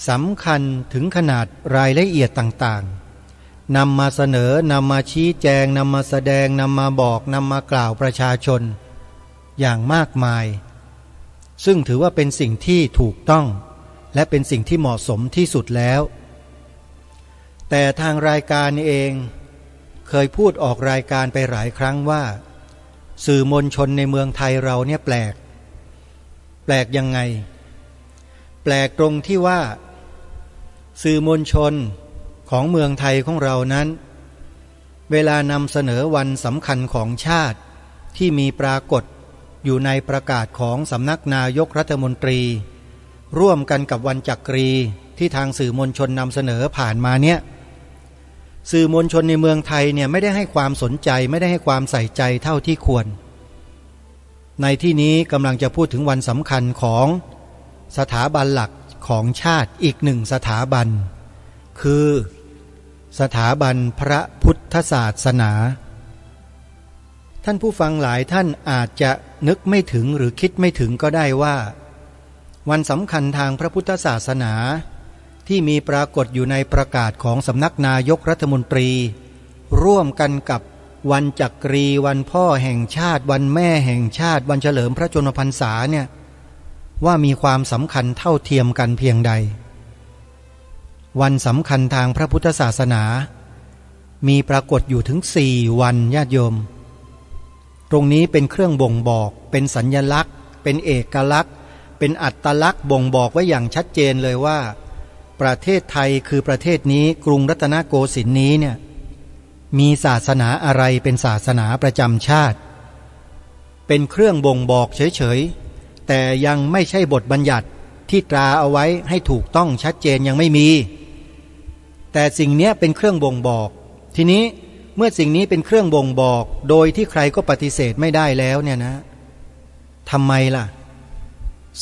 สำคัญถึงขนาดรายละเอียดต่างๆนำมาเสนอนำมาชี้แจงนำมาแสดงนำมาบอกนำมากล่าวประชาชนอย่างมากมายซึ่งถือว่าเป็นสิ่งที่ถูกต้องและเป็นสิ่งที่เหมาะสมที่สุดแล้วแต่ทางรายการเองเคยพูดออกรายการไปหลายครั้งว่าสื่อมวลชนในเมืองไทยเราเนี่ยแปลกยังไงแปลกตรงที่ว่าสื่อมวลชนของเมืองไทยของเรานั้นเวลานำเสนอวันสำคัญของชาติที่มีปรากฏอยู่ในประกาศของสำนักนายกรัฐมนตรีร่วมกันกับวันจักรีที่ทางสื่อมวลชนนำเสนอผ่านมาเนี่ยสื่อมวลชนในเมืองไทยเนี่ยไม่ได้ให้ความสนใจไม่ได้ให้ความใส่ใจเท่าที่ควรในที่นี้กำลังจะพูดถึงวันสำคัญของสถาบันหลักของชาติอีกหนึ่งสถาบันคือสถาบันพระพุทธศาสนาท่านผู้ฟังหลายท่านอาจจะนึกไม่ถึงหรือคิดไม่ถึงก็ได้ว่าวันสำคัญทางพระพุทธศาสนาที่มีปรากฏอยู่ในประกาศของสำนักนายกรัฐมนตรีร่วมกันกับวันจักรีวันพ่อแห่งชาติวันแม่แห่งชาติวันเฉลิมพระชนมพรรษาเนี่ยว่ามีความสำคัญเท่าเทียมกันเพียงใดวันสำคัญทางพระพุทธศาสนามีปรากฏอยู่ถึง4 วันญาติโยมตรงนี้เป็นเครื่องบ่งบอกเป็นสัญลักษณ์เป็นเอกลักษณ์เป็นอัตลักษณ์บ่งบอกไว้อย่างชัดเจนเลยว่าประเทศไทยคือประเทศนี้กรุงรัตนโกสินทร์นี้เนี่ยมีศาสนาอะไรเป็นศาสนาประจำชาติเป็นเครื่องบ่งบอกเฉยๆแต่ยังไม่ใช่บทบัญญัติที่ตราเอาไว้ให้ถูกต้องชัดเจนยังไม่มีแต่สิ่งนี้เป็นเครื่องบ่งบอกทีนี้เมื่อสิ่งนี้เป็นเครื่องบ่งบอกโดยที่ใครก็ปฏิเสธไม่ได้แล้วเนี่ยนะทำไมล่ะ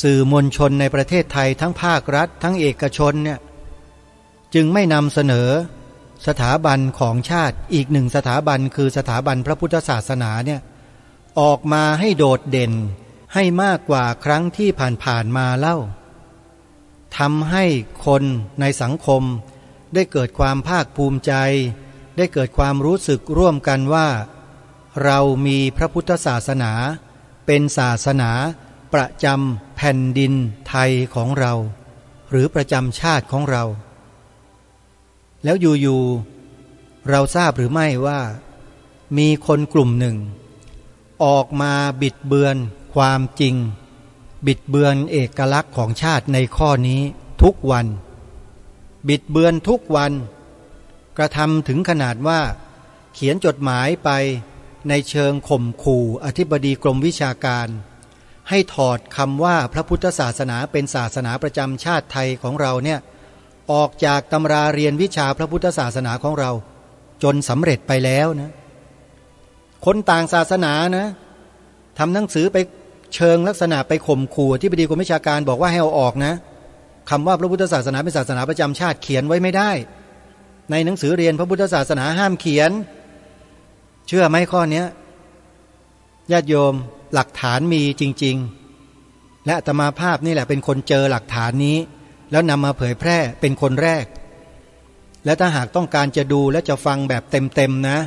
สื่อมวลชนในประเทศไทยทั้งภาครัฐทั้งเอกชนเนี่ยจึงไม่นำเสนอสถาบันของชาติอีกหนึ่งสถาบันคือสถาบันพระพุทธศาสนาเนี่ยออกมาให้โดดเด่นให้มากกว่าครั้งที่ผ่านๆมาเล่าทำให้คนในสังคมได้เกิดความภาคภูมิใจได้เกิดความรู้สึกร่วมกันว่าเรามีพระพุทธศาสนาเป็นศาสนาประจำแผ่นดินไทยของเราหรือประจำชาติของเราแล้วอยู่ๆเราทราบหรือไม่ว่ามีคนกลุ่มหนึ่งออกมาบิดเบือนความจริงบิดเบือนเอกลักษณ์ของชาติในข้อนี้ทุกวันบิดเบือนทุกวันกระทำถึงขนาดว่าเขียนจดหมายไปในเชิงข่มขู่อธิบดีกรมวิชาการให้ถอดคำว่าพระพุทธศาสนาเป็นศาสนาประจำชาติไทยของเราเนี่ยออกจากตำราเรียนวิชาพระพุทธศาสนาของเราจนสำเร็จไปแล้วนะคนต่างศาสนานะทำหนังสือไปเชิงลักษณะไปข่มขู่อธิบดีกรมวิชาการบอกว่าให้เอาออกนะคำว่าพระพุทธศาสนาเป็นศาสนาประจำชาติเขียนไว้ไม่ได้ในหนังสือเรียนพระพุทธศาสนาห้ามเขียนเชื่อไหมข้อนี้ญาติโยมหลักฐานมีจริงๆและอาตมาภาพนี่แหละเป็นคนเจอหลักฐานนี้แล้วนำมาเผยแพร่เป็นคนแรกและถ้าหากต้องการจะดูและจะฟังแบบเต็มๆนะ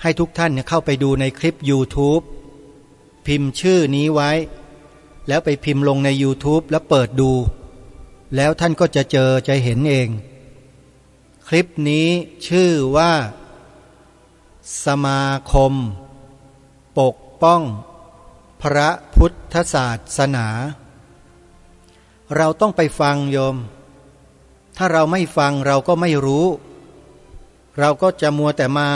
ให้ทุกท่านเนี่ยเข้าไปดูในคลิป YouTube พิมพ์ชื่อนี้ไว้แล้วไปพิมพ์ลงใน YouTube แล้วเปิดดูแล้วท่านก็จะเจอจะเห็นเองคลิปนี้ชื่อว่าสมาคมปกป้องพระพุทธศาสนาเราต้องไปฟังโยมถ้าเราไม่ฟังเราก็ไม่รู้เราก็จะมัวแต่มา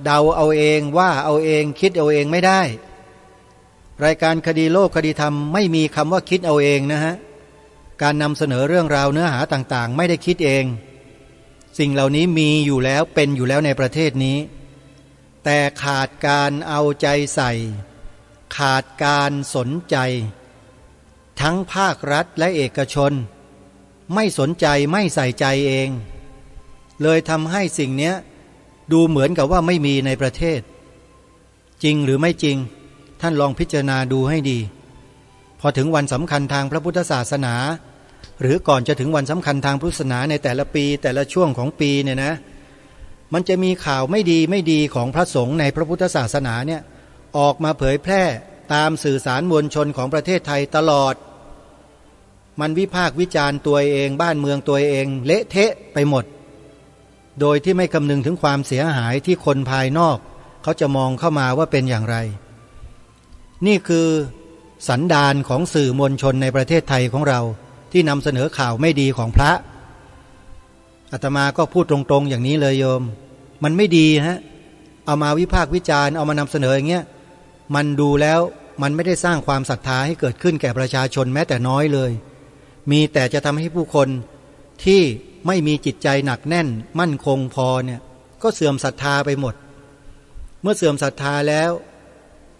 เดาเอาเองว่าเอาเองคิดเอาเองไม่ได้รายการคดีโลกคดีธรรมไม่มีคำว่าคิดเอาเองนะฮะการนำเสนอเรื่องราวเนื้อหาต่างๆไม่ได้คิดเองสิ่งเหล่านี้มีอยู่แล้วเป็นอยู่แล้วในประเทศนี้แต่ขาดการเอาใจใส่ขาดการสนใจทั้งภาครัฐและเอกชนไม่สนใจไม่ใส่ใจเองเลยทำให้สิ่งนี้ดูเหมือนกับว่าไม่มีในประเทศจริงหรือไม่จริงท่านลองพิจารณาดูให้ดีพอถึงวันสำคัญทางพระพุทธศาสนาหรือก่อนจะถึงวันสำคัญทางพุทธศาสนาในแต่ละปีแต่ละช่วงของปีเนี่ยนะมันจะมีข่าวไม่ดีของพระสงฆ์ในพระพุทธศาสนาเนี่ยออกมาเผยแพร่ตามสื่อสารมวลชนของประเทศไทยตลอดมันวิพากษ์วิจารณ์ตัวเองบ้านเมืองตัวเองเละเทะไปหมดโดยที่ไม่คำนึงถึงความเสียหายที่คนภายนอกเขาจะมองเข้ามาว่าเป็นอย่างไรนี่คือสันดานของสื่อมวลชนในประเทศไทยของเราที่นำเสนอข่าวไม่ดีของพระอาตมาก็พูดตรงๆอย่างนี้เลยโยมมันไม่ดีฮะเอามาวิพากษ์วิจารณ์เอามานำเสนออย่างเงี้ยมันดูแล้วมันไม่ได้สร้างความศรัทธาให้เกิดขึ้นแก่ประชาชนแม้แต่น้อยเลยมีแต่จะทำให้ผู้คนที่ไม่มีจิตใจหนักแน่นมั่นคงพอเนี่ยก็เสื่อมศรัทธาไปหมดเมื่อเสื่อมศรัทธาแล้ว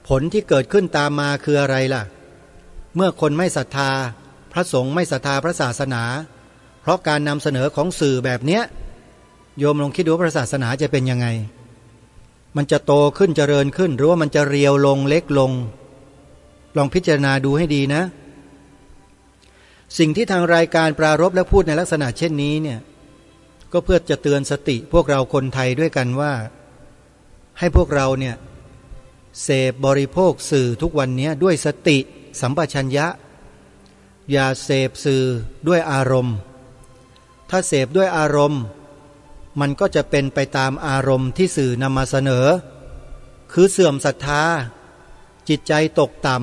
ผลที่เกิดขึ้นตามมาคืออะไรล่ะเมื่อคนไม่ศรัทธาพระสงฆ์ไม่ศรัทธาพระศาสนาเพราะการนำเสนอของสื่อแบบเนี้ยโยมลองคิดดูว่าพระศาสนาจะเป็นยังไงมันจะโตขึ้นเจริญขึ้นหรือว่ามันจะเรียวลงเล็กลงลองพิจารณาดูให้ดีนะสิ่งที่ทางรายการปรารภและพูดในลักษณะเช่นนี้เนี่ยก็เพื่อจะเตือนสติพวกเราคนไทยด้วยกันว่าให้พวกเราเนี่ยเสพบริโภคสื่อทุกวันนี้ด้วยสติสัมปชัญญะอย่าเสพสื่อด้วยอารมณ์ถ้าเสพด้วยอารมณ์มันก็จะเป็นไปตามอารมณ์ที่สื่อนำมาเสนอคือเสื่อมศรัทธาจิตใจตกต่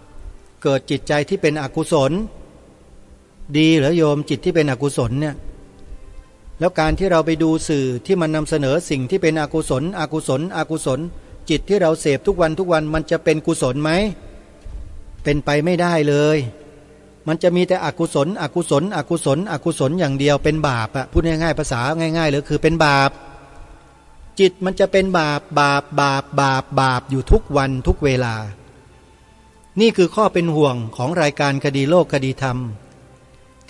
ำเกิดจิตใจที่เป็นอกุศลดีเหรอโยมจิตที่เป็นอกุศลเนี่ยแล้วการที่เราไปดูสื่อที่มันนำเสนอสิ่งที่เป็นอกุศลจิตที่เราเสพทุกวันมันจะเป็นกุศลไหมเป็นไปไม่ได้เลยมันจะมีแต่อกุศลอย่างเดียวเป็นบาปพูดง่ายๆภาษาง่ายๆเลยคือเป็นบาปจิตมันจะเป็นบาปอยู่ทุกวันทุกเวลานี่คือข้อเป็นห่วงของรายการคดีโลกคดีธรรม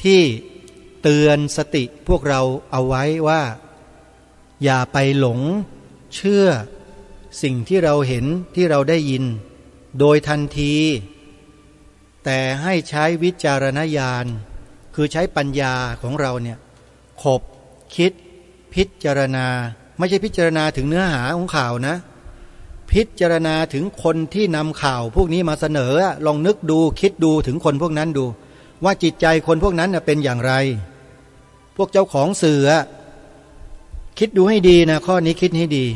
ที่เตือนสติพวกเราเอาไว้ว่าอย่าไปหลงเชื่อสิ่งที่เราเห็นที่เราได้ยินโดยทันทีแต่ให้ใช้วิจารณญาณคือใช้ปัญญาของเราเนี่ยขบคิดพิจารณาไม่ใช่พิจารณาถึงเนื้อหาของข่าวนะพิจารณาถึงคนที่นำข่าวพวกนี้มาเสนอลองนึกดูคิดดูถึงคนพวกนั้นดูว่าจิตใจคนพวกนั้นเป็นอย่างไรพวกเจ้าของสื่อคิดดูให้ดีนะข้อนี้คิดให้ดี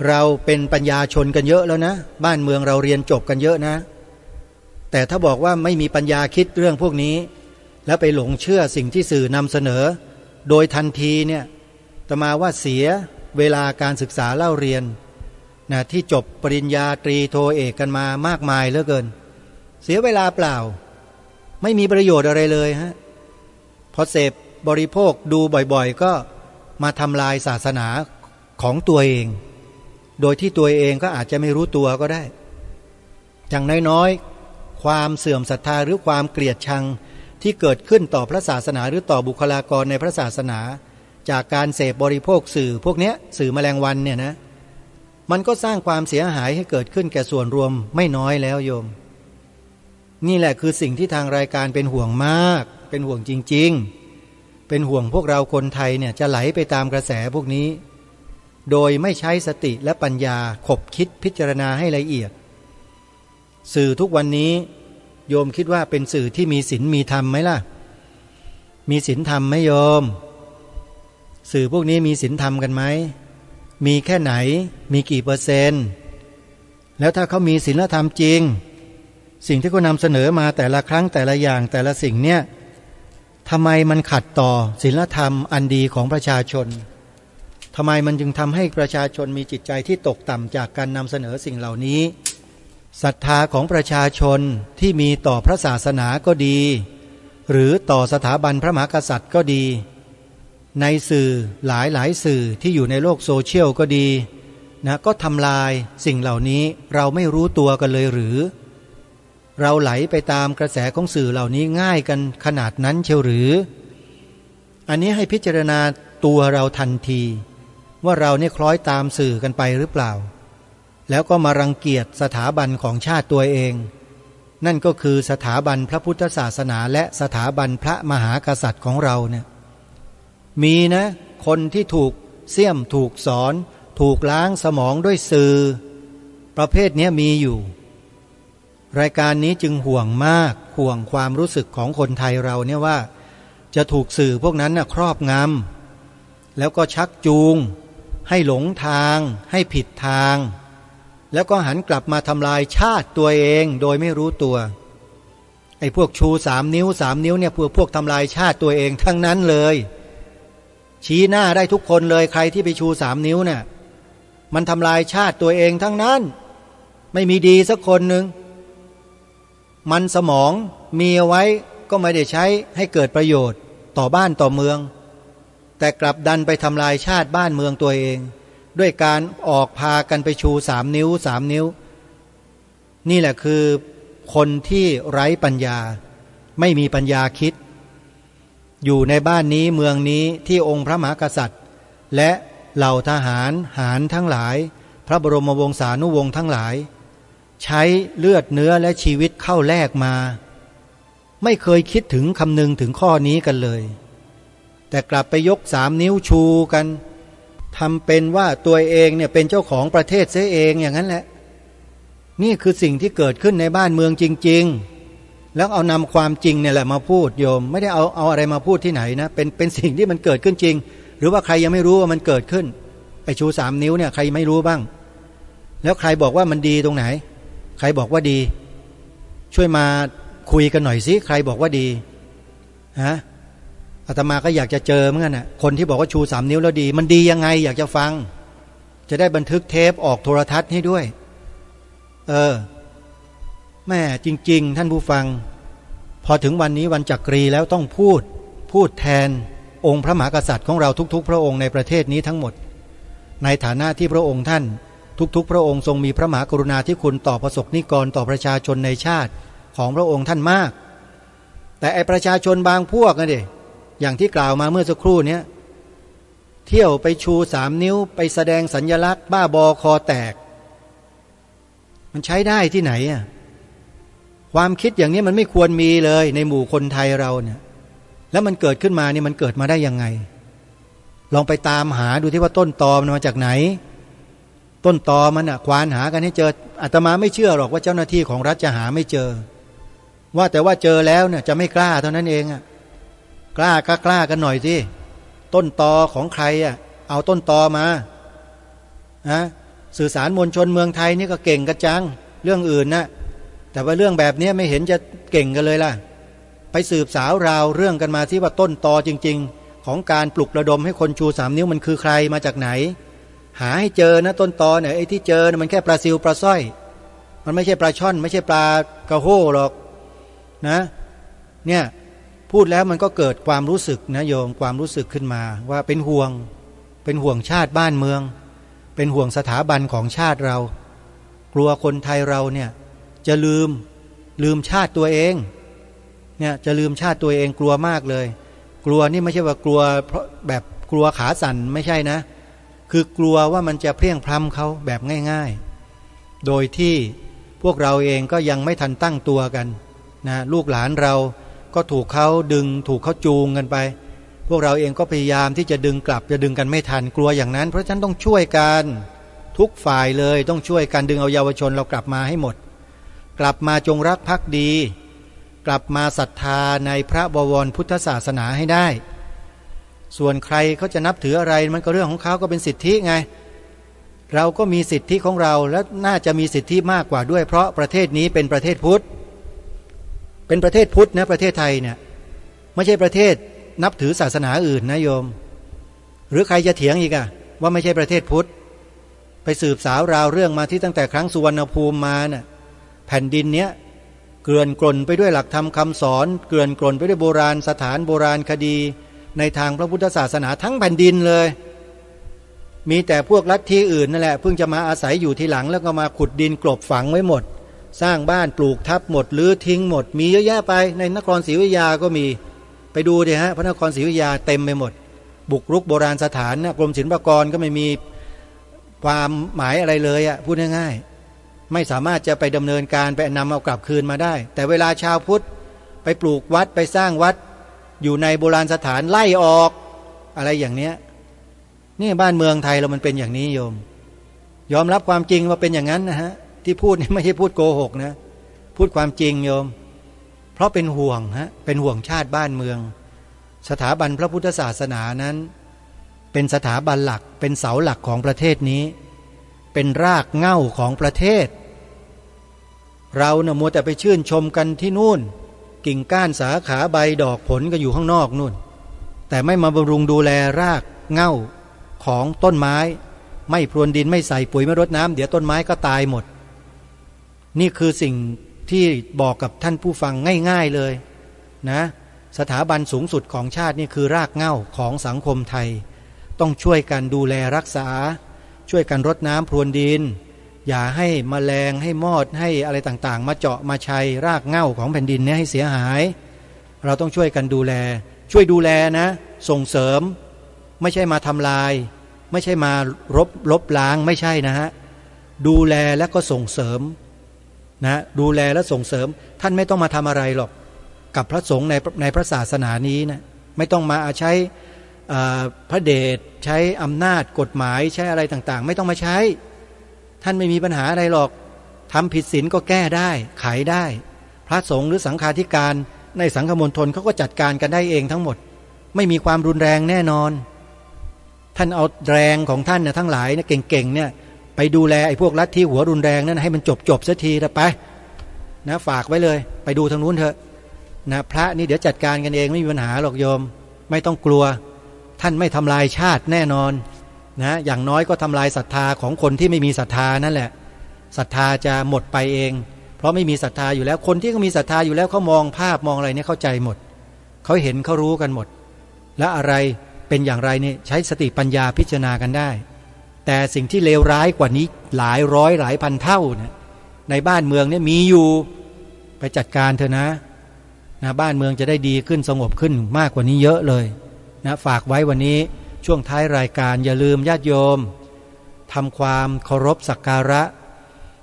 เราเป็นปัญญาชนกันเยอะแล้วนะบ้านเมืองเราเรียนจบกันเยอะนะแต่ถ้าบอกว่าไม่มีปัญญาคิดเรื่องพวกนี้แล้วไปหลงเชื่อสิ่งที่สื่อนำเสนอโดยทันทีเนี่ยอาตมาว่าเสียเวลาการศึกษาเล่าเรียนนะที่จบปริญญาตรีโทเอกกันมามากมายเหลือเกินเสียเวลาเปล่าไม่มีประโยชน์อะไรเลยฮะพอเสพบริโภคดูบ่อยๆก็มาทำลายศาสนาของตัวเองโดยที่ตัวเองก็อาจจะไม่รู้ตัวก็ได้อย่างน้อยๆความเสื่อมศรัทธาหรือความเกลียดชังที่เกิดขึ้นต่อพระศาสนาหรือต่อบุคลากรในพระศาสนาจากการเสพบริโภคสื่อพวกนี้สื่อแมลงวันเนี่ยนะมันก็สร้างความเสียหายให้เกิดขึ้นแก่ส่วนรวมไม่น้อยแล้วโยมนี่แหละคือสิ่งที่ทางรายการเป็นห่วงมากเป็นห่วงจริงๆเป็นห่วงพวกเราคนไทยเนี่ยจะไหลไปตามกระแสพวกนี้โดยไม่ใช้สติและปัญญาขบคิดพิจารณาให้ละเอียดสื่อทุกวันนี้โยมคิดว่าเป็นสื่อที่มีศีลมีธรรมไหมล่ะมีศีลธรรมไหมโยมสื่อพวกนี้มีศีลธรรมกันไหมมีแค่ไหนมีกี่เปอร์เซ็นต์แล้วถ้าเขามีศีลธรรมจริงสิ่งที่เขานำเสนอมาแต่ละครั้งแต่ละอย่างแต่ละสิ่งเนี่ยทำไมมันขัดต่อศีลธรรมอันดีของประชาชน ทำไมมันจึงทำให้ประชาชนมีจิตใจที่ตกต่ำจากการนำเสนอสิ่งเหล่านี้ศรัทธาของประชาชนที่มีต่อพระศาสนาก็ดีหรือต่อสถาบันพระมหากษัตริย์ก็ดีในสื่อหลายสื่อที่อยู่ในโลกโซเชียลก็ดีนะก็ทำลายสิ่งเหล่านี้เราไม่รู้ตัวกันเลยหรือเราไหลไปตามกระแสของสื่อเหล่านี้ง่ายกันขนาดนั้นเชียวหรืออันนี้ให้พิจารณาตัวเราทันทีว่าเราเนี่ยคล้อยตามสื่อกันไปหรือเปล่าแล้วก็มารังเกียจสถาบันของชาติตัวเองนั่นก็คือสถาบันพระพุทธศาสนาและสถาบันพระมหากษัตริย์ของเราเนี่ยมีนะคนที่ถูกเสี้ยมถูกสอนถูกล้างสมองด้วยสื่อประเภทนี้มีอยู่รายการนี้จึงห่วงมากห่วงความรู้สึกของคนไทยเราเนี่ยว่าจะถูกสื่อพวกนั้นครอบงำแล้วก็ชักจูงให้หลงทางให้ผิดทางแล้วก็หันกลับมาทำลายชาติตัวเองโดยไม่รู้ตัวไอ้พวกชู3 นิ้วเนี่ยพวกทำลายชาติตัวเองทั้งนั้นเลยชี้หน้าได้ทุกคนเลยใครที่ไปชู3 นิ้วเนี่ยมันทำลายชาติตัวเองทั้งนั้นไม่มีดีสักคนหนึ่งมันสมองมีเอาไว้ก็ไม่ได้ใช้ให้เกิดประโยชน์ต่อบ้านต่อเมืองแต่กลับดันไปทำลายชาติบ้านเมืองตัวเองด้วยการออกพากันไปชู3 นิ้วนี่แหละคือคนที่ไร้ปัญญาไม่มีปัญญาคิดอยู่ในบ้านนี้เมืองนี้ที่องค์พระมหากษัตริย์และเหล่าทหารหารทั้งหลายพระบรมวงศานุวงศ์ทั้งหลายใช้เลือดเนื้อและชีวิตเข้าแลกมาไม่เคยคิดถึงคำนึงถึงข้อนี้กันเลยแต่กลับไปยก3 นิ้วชูกันทำเป็นว่าตัวเองเนี่ยเป็นเจ้าของประเทศเสียเองอย่างนั้นแหละนี่คือสิ่งที่เกิดขึ้นในบ้านเมืองจริงๆแล้วเอานำความจริงเนี่ยแหละมาพูดโยมไม่ได้เอาอะไรมาพูดที่ไหนนะเป็นสิ่งที่มันเกิดขึ้นจริงหรือว่าใครยังไม่รู้ว่ามันเกิดขึ้นไอ้ชู3 นิ้วเนี่ยใครไม่รู้บ้างแล้วใครบอกว่ามันดีตรงไหนใครบอกว่าดีช่วยมาคุยกันหน่อยสิใครบอกว่าดีฮะอาตมาก็อยากจะเจอเหมือนกันน่ะคนที่บอกว่าชู3 นิ้วแล้วดีมันดียังไงอยากจะฟังจะได้บันทึกเทปออกโทรทัศน์ให้ด้วยแม่จริงๆท่านผู้ฟังพอถึงวันนี้วันจักรีแล้วต้องพูดแทนองค์พระมหากษัตริย์ของเราทุกๆพระองค์ในประเทศนี้ทั้งหมดในฐานะที่พระองค์ท่านทุกๆพระองค์ทรงมีพระมหากรุณาธิคุณต่อประสบนิกรต่อประชาชนในชาติของพระองค์ท่านมากแต่ไอประชาชนบางพวกนะดิอย่างที่กล่าวมาเมื่อสักครู่นี้เที่ยวไปชู3 นิ้วไปแสดงสัญลักษณ์บ้าบอคอแตกมันใช้ได้ที่ไหนอ่ะความคิดอย่างนี้มันไม่ควรมีเลยในหมู่คนไทยเราเนี่ยแล้วมันเกิดขึ้นมานี่มันเกิดมาได้ยังไงลองไปตามหาดูที่ว่าต้นตอมันมาจากไหนต้นตอมันควานหากันให้เจออาตมาไม่เชื่อหรอกว่าเจ้าหน้าที่ของรัฐจะหาไม่เจอว่าแต่ว่าเจอแล้วเนี่ยจะไม่กล้าเท่านั้นเองอ่ะกล้ากันหน่อยสิต้นตอของใครอ่ะเอาต้นตอมาสื่อสารมวลชนเมืองไทยนี่ก็เก่งกระจังเรื่องอื่นนะแต่ว่าเรื่องแบบนี้ไม่เห็นจะเก่งกันเลยล่ะไปสืบสาวราวเรื่องกันมาที่ว่าต้นตอจริงๆของการปลุกระดมให้คนชู3 นิ้วมันคือใครมาจากไหนหาให้เจอนะต้นตอเนี่ยไอ้ที่เจอมันแค่ปลาซิวปลาสร้อยมันไม่ใช่ปลาช่อนไม่ใช่ปลากระโห้หรอกนะเนี่ยพูดแล้วมันก็เกิดความรู้สึกนะโยมความรู้สึกขึ้นมาว่าเป็นห่วงชาติบ้านเมืองเป็นห่วงสถาบันของชาติเรากลัวคนไทยเราเนี่ยจะลืมชาติตัวเองเนี่ยจะลืมชาติตัวเองกลัวมากเลยกลัวนี่ไม่ใช่ว่ากลัวเพราะแบบกลัวขาสั่นไม่ใช่นะคือกลัวว่ามันจะเพลียงพล้ำเขาแบบง่ายๆโดยที่พวกเราเองก็ยังไม่ทันตั้งตัวกันนะลูกหลานเราก็ถูกเขาดึงถูกเขาจูงกันไปพวกเราเองก็พยายามที่จะดึงกลับจะดึงกันไม่ทันกลัวอย่างนั้นเพราะฉะนั้นต้องช่วยกันทุกฝ่ายเลยต้องช่วยกันดึงเอาเยาวชนเรากลับมาให้หมดกลับมาจงรักภักดีกลับมาศรัทธาในพระบวรพุทธศาสนาให้ได้ส่วนใครเขาจะนับถืออะไรมันก็เรื่องของเขาก็เป็นสิทธิไงเราก็มีสิทธิของเราและน่าจะมีสิทธิมากกว่าด้วยเพราะประเทศนี้เป็นประเทศพุทธเป็นประเทศพุทธนะประเทศไทยเนี่ยไม่ใช่ประเทศนับถือศาสนาอื่นนะโยมหรือใครจะเถียงอีก ว่าไม่ใช่ประเทศพุทธไปสืบสาวราวเรื่องมาที่ตั้งแต่ครั้งสุวรรณภูมิมาน่ะแผ่นดินเนี้ยเกลื่อนกล่นไปด้วยหลักธรรมคำสอนเกลื่อนกล่นไปด้วยโบราณสถานโบราณคดีในทางพระพุทธศาสนาทั้งแผ่นดินเลยมีแต่พวกลัทธิอื่นนั่นแหละเพิ่งจะมาอาศัยอยู่ทีหลังแล้วก็มาขุดดินกลบฝังไว้หมดสร้างบ้านปลูกทับหมดรื้อทิ้งหมดมีเยอะแยะไปในนครศรีอยุธยาก็มีไปดูดิฮะพระนครศรีอยุธยาเต็มไปหมดบุกรุกโบราณสถานนะกรมศิลปากรก็ไม่มีความหมายอะไรเลยอ่ะพูดง่ายๆไม่สามารถจะไปดำเนินการไปนำเอากลับคืนมาได้แต่เวลาชาวพุทธไปปลูกวัดไปสร้างวัดอยู่ในโบราณสถานไล่ออกอะไรอย่างเนี้ยนี่บ้านเมืองไทยเรามันเป็นอย่างนี้โยมยอมรับความจริงว่าเป็นอย่างนั้นนะฮะที่พูดนี่ไม่ใช่พูดโกหกนะพูดความจริงโยมเพราะเป็นห่วงฮะเป็นห่วงชาติบ้านเมืองสถาบันพระพุทธศาสนานั้นเป็นสถาบันหลักเป็นเสาหลักของประเทศนี้เป็นรากเหง้าของประเทศเราเนี่ยมัวแต่ไปชื่นชมกันที่นู่นกิ่งก้านสาขาใบดอกผลก็อยู่ข้างนอกนู่นแต่ไม่มาบำรุงดูแลรากเหง้าของต้นไม้ไม่พรวนดินไม่ใส่ปุ๋ยไม่รดน้ำเดี๋ยวต้นไม้ก็ตายหมดนี่คือสิ่งที่บอกกับท่านผู้ฟังง่ายๆเลยนะสถาบันสูงสุดของชาตินี่คือรากเหง้าของสังคมไทยต้องช่วยกันดูแลรักษาช่วยกันรดน้ำพรวนดินอย่าให้แมลงให้มอดให้อะไรต่างๆมาเจาะมาชัยรากเหง้าของแผ่นดินนี้ให้เสียหายเราต้องช่วยกันดูแลช่วยดูแลนะส่งเสริมไม่ใช่มาทำลายไม่ใช่มาลบล้างไม่ใช่นะฮะดูแลแล้วก็ส่งเสริมนะดูแลและส่งเสริมท่านไม่ต้องมาทำอะไรหรอกกับพระสงฆ์ในพระศาสนานี้นะไม่ต้องมาใช้พระเดชใช้อำนาจกฎหมายใช้อะไรต่างๆไม่ต้องมาใช้ท่านไม่มีปัญหาอะไรหรอกทำผิดศีลก็แก้ได้ไขได้พระสงฆ์หรือสังฆาธิการในสังฆมณฑลเขาก็จัดการกันได้เองทั้งหมดไม่มีความรุนแรงแน่นอนท่านเอาแรงของท่านเนี่ยทั้งหลายเนี่ยเก่งๆเนี่ยไปดูแลไอ้พวกลัทธิหัวรุนแรงนั่นให้มันจบสักทีนะไปนะฝากไว้เลยไปดูทางนู้นเถอะนะพระนี่เดี๋ยวจัดการกันเองไม่มีปัญหาหรอกโยมไม่ต้องกลัวท่านไม่ทำลายชาติแน่นอนนะอย่างน้อยก็ทำลายศรัทธาของคนที่ไม่มีศรัทธานั่นแหละศรัทธาจะหมดไปเองเพราะไม่มีศรัทธาอยู่แล้วคนที่เขามีศรัทธาอยู่แล้วเขามองภาพมองอะไรเนี่ยเข้าใจหมดเขาเห็นเขารู้กันหมดและอะไรเป็นอย่างไรนี่ใช้สติปัญญาพิจารณากันได้แต่สิ่งที่เลวร้ายกว่านี้หลายร้อยหลายพันเท่านะในบ้านเมืองเนี่ยมีอยู่ไปจัดการเถอะนะบ้านเมืองจะได้ดีขึ้นสงบขึ้นมากกว่านี้เยอะเลยนะฝากไว้วันนี้ช่วงท้ายรายการอย่าลืมญาติโยมทำความเคารพสักการะ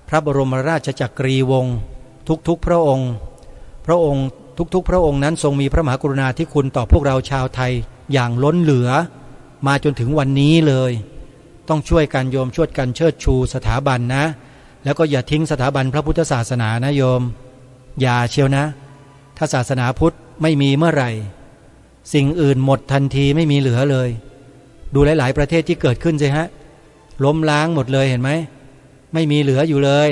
พระบรมราชจักรีวงศ์ทุกๆพระองค์ทุกๆพระองค์นั้นทรงมีพระมหากรุณาธิคุณต่อพวกเราชาวไทยอย่างล้นเหลือมาจนถึงวันนี้เลยต้องช่วยกันโยมช่วยกันเชิดชูสถาบันนะแล้วก็อย่าทิ้งสถาบันพระพุทธศาสนานะโยมอย่าเชียวนะถ้าศาสนาพุทธไม่มีเมื่อไหร่สิ่งอื่นหมดทันทีไม่มีเหลือเลยดูหลายๆประเทศที่เกิดขึ้นสิฮะล้มล้างหมดเลยเห็นไหมไม่มีเหลืออยู่เลย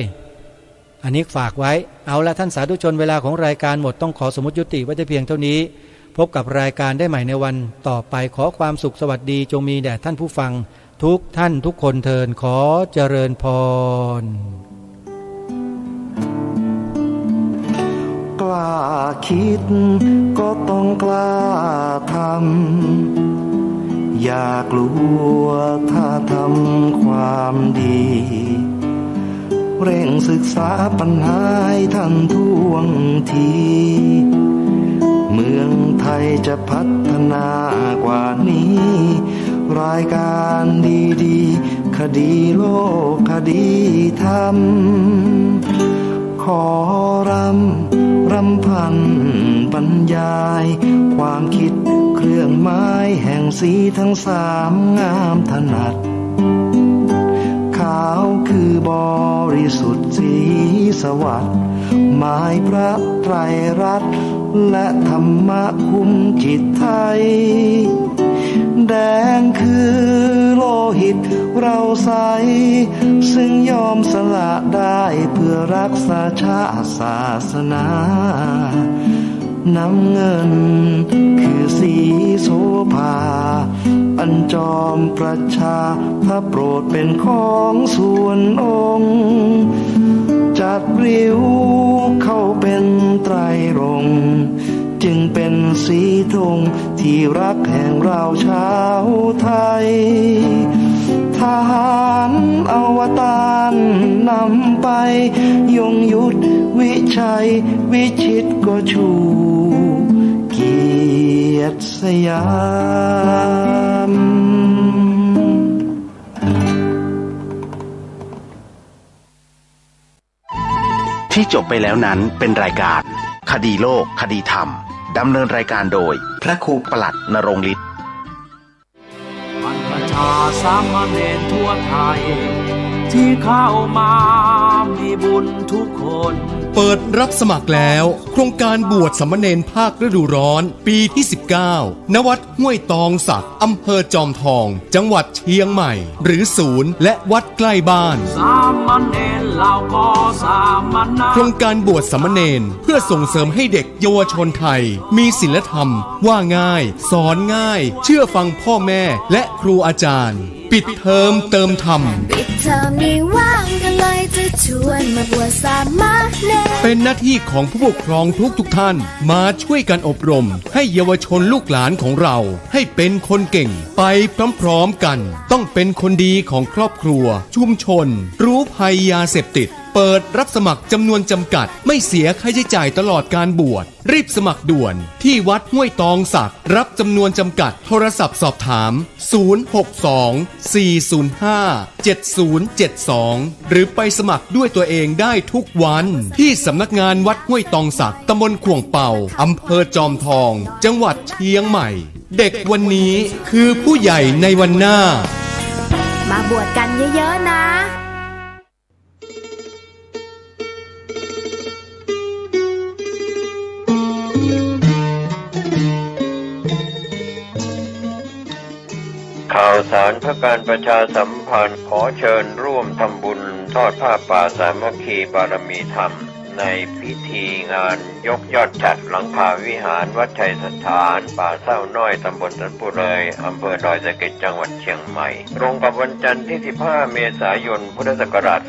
อันนี้ฝากไว้เอาละท่านสาธุชนเวลาของรายการหมดต้องขอสมมุติยุติไว้แต่เพียงเท่านี้พบกับรายการได้ใหม่ในวันต่อไปขอความสุขสวัสดีจงมีแด่ท่านผู้ฟังทุกท่านทุกคนเทินขอเจริญพรกล้าคิดก็ต้องกล้าทำอย่ากลัวถ้าทำความดีเร่งศึกษาปัญหาให้ทันท่วงทีเมืองไทยจะพัฒนากว่านี้รายการดีๆคดีโลกคดีธรรมขอรำพันบรรยายความคิดเครื่องไม้แห่งสีทั้งสามงามถนัดขาวคือบริสุทธิ์สีสวัสดิ์หมายพระไตรรัตน์และธรรมะคุ้มจิตไทยแดงคือโลหิตเราใสซึ่งยอมสละได้เพื่อรักษาชาติศาสนา น้ำเงินคือสีโสภาอันจอมประชาพระโปรดเป็นของส่วนองค์จัดริ้วเข้าเป็นไตรรงค์จึงเป็นสีธงที่รักแห่งเราชาวไทยทหารอวตารนำไปยงยุทธวิชัยวิชิตก็ชูเกียรติสยามที่จบไปแล้วนั้นเป็นรายการคดีโลกคดีธรรมดำเนินรายการโดยพระครูประหลัดนรงค์ฤทธิ์ ประชาสามเณรทั่วไทยที่เข้ามามีบุญทุกคน เปิดรับสมัครแล้วโครงการบวชสามเณรภาคฤดูร้อนปีที่ 19 ณ วัดห้วยตองสักอำเภอจอมทองจังหวัดเชียงใหม่หรือศูนย์และวัดใกล้บ้าน สามเณรเราก็สามณะ โครงการบวชสามเณรเพื่อส่งเสริมให้เด็กเยาวชนไทยมีศีลธรรมว่าง่ายสอนง่ายเชื่อฟังพ่อแม่และครูอาจารย์ปิดเทอมเติมธรรม ปิดเทอมนี้ว่างกันเลยจะชวนมาบวชสามเณร เป็นหน้าที่ของผู้ปกครองทุกท่านมาช่วยกันอบรมให้เยาวชนลูกหลานของเราให้เป็นคนเก่งไปพร้อมๆกันต้องเป็นคนดีของครอบครัวชุมชนรู้ภัยยาเสพติดเปิดรับสมัครจำนวนจำกัดไม่เสียค่าใช้จ่ายตลอดการบวชรีบสมัครด่วนที่วัดห้วยตองสักรับจำนวนจำกัดโทรศัพท์สอบถาม062-405-7072หรือไปสมัครด้วยตัวเองได้ทุกวันที่สำนักงานวัดห้วยตองสักตำบลขวงเป่าอำเภอจอมทองจังหวัดเชียงใหม่เด็กวันนี้คือผู้ใหญ่ในวันหน้ามาบวชกันเยอะๆนะข่าวสารเพื่อการประชาสัมพันธ์ขอเชิญร่วมทำบุญทอดผ้าป่าสามัคคีบารมีธรรมในพิธีงานยกยอดฉัตรหลังคาวิหารวัดชัยสถานป่าเศร้าน้อยตำบลสันปุเรยอำเภอดอยสะเก็ดจังหวัดเชียงใหม่ตรงกับวันจันทร์ที่ 15 เมษายน พุทธศักราช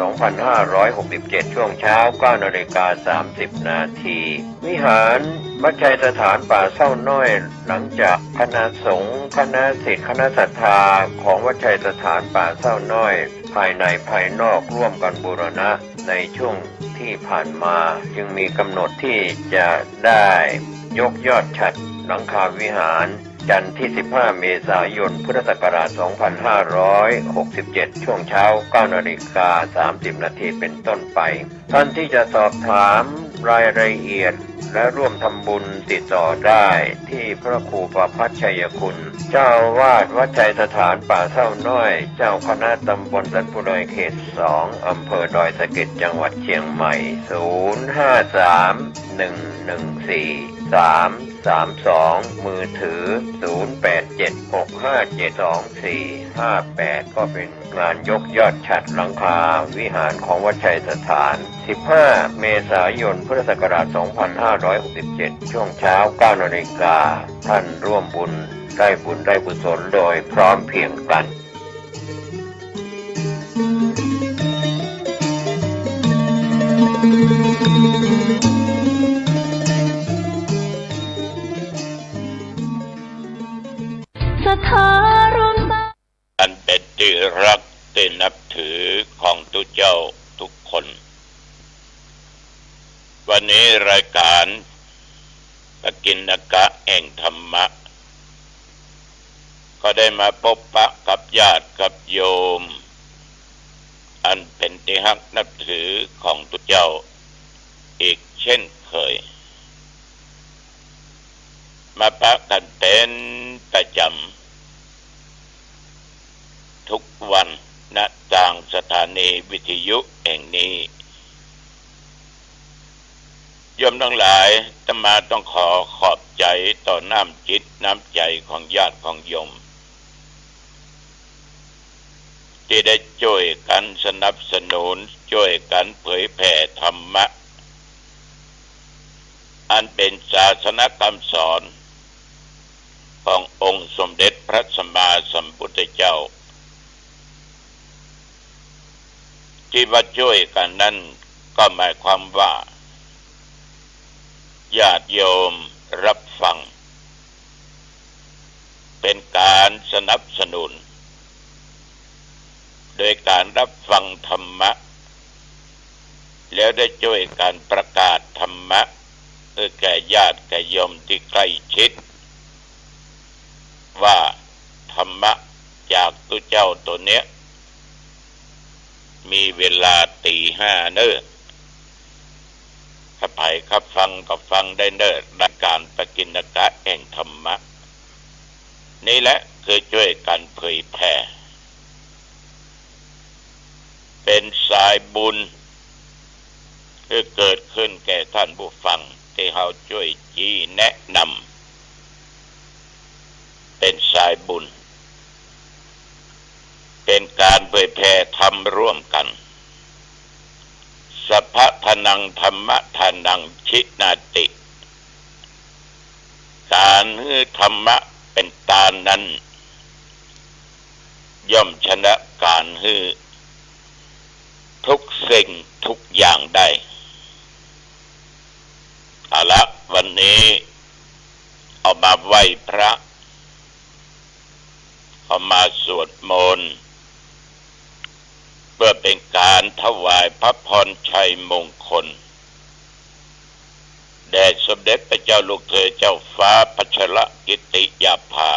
2567 ช่วงเช้า 9:30 น.วิหารวัดชัยสถานป่าเศร้าน้อยหลังจากคณะสงฆ์คณะศิษย์คณะศรัทธาของวัดชัยสถานป่าเศร้าน้อยภายในภายนอกร่วมกันบูรณะในช่วงที่ผ่านมาจึงมีกำหนดที่จะได้ยกยอดฉัตรหลังคาวิหารจันทร์ที่ 15 เมษายน พุทธศักราช 2567 ช่วงเช้า 9:30 น.เป็นต้นไปท่านที่จะสอบถามรายละเอียดและร่วมทำบุญติดต่อได้ที่พระครูประภัชชัยคุณเจ้าอาวาสวัดชัยสถานป่าเศร้าน้อยเจ้าคณะตำบลสันปุเรยเขต 2 อำเภอดอยสะเก็ดจังหวัดเชียงใหม่ 053-114-332 มือถือ 0876572458 ก็เป็นงานยกยอดฉัตรหลังคาวิหารของวัดชัยสถาน 15 เมษายน พุทธศักราช 2567 ช่วงเช้า 9 นาฬิกาท่านร่วมบุญได้กุศลโดยพร้อมเพรียงกันอันเป็นที่รักที่นับถือของทุกเจ้าทุกคน วันนี้รายการปกิณกะแห่งธรรมะก็ได้มาพบปะกับญาติกับโยมอันเป็นที่รักนับถือของทุกเจ้าอีกเช่นเคยมาปะกันเป็นประจำทุกวันณทางสถานีวิทยุแห่งนี้โยมทั้งหลายอาตมาต้องขอบใจต่อน้ำจิตน้ำใจของญาติของโยมที่ได้ช่วยกันสนับสนุนช่วยกันเผยแผ่ธรรมะ อันเป็นศาสนคำสอนขององค์สมเด็จพระสัมมาสัมพุทธเจ้าที่ว่าช่วยกันนั้นก็หมายความว่าญาติโยมรับฟังเป็นการสนับสนุนโดยการรับฟังธรรมะแล้วได้ช่วยการประกาศธรรมะแก่ญาติแก่โยมที่ใกล้ชิดว่าธรรมะจากตัวเจ้าตัวเนี้ยมีเวลา 5:00 เนอะถ้าไผ่ขับฟังก็ฟังได้เนอะในการปกิณกะแห่งธรรมะนี่แหละคือช่วยกันเผยแผ่เป็นสายบุญที่เกิดขึ้นแก่ท่านผู้ฟังที่เขาช่วยชี้แนะนำเป็นสายบุญเป็นการเผยแผ่ธรรมร่วมกันสัพพะทนังธรรมะทนังชินาติการฮือธรรมะเป็นตานั้นย่อมชนะการฮือทุกสิ่งทุกอย่างได้เอาละวันนี้เอามาไหว้พระเอามาสวดมนต์เพื่อเป็นการถวายพระพรชัยมงคลแด่สมเด็จพระเจ้าลูกเธอเจ้าฟ้าพัชรกิติยาภา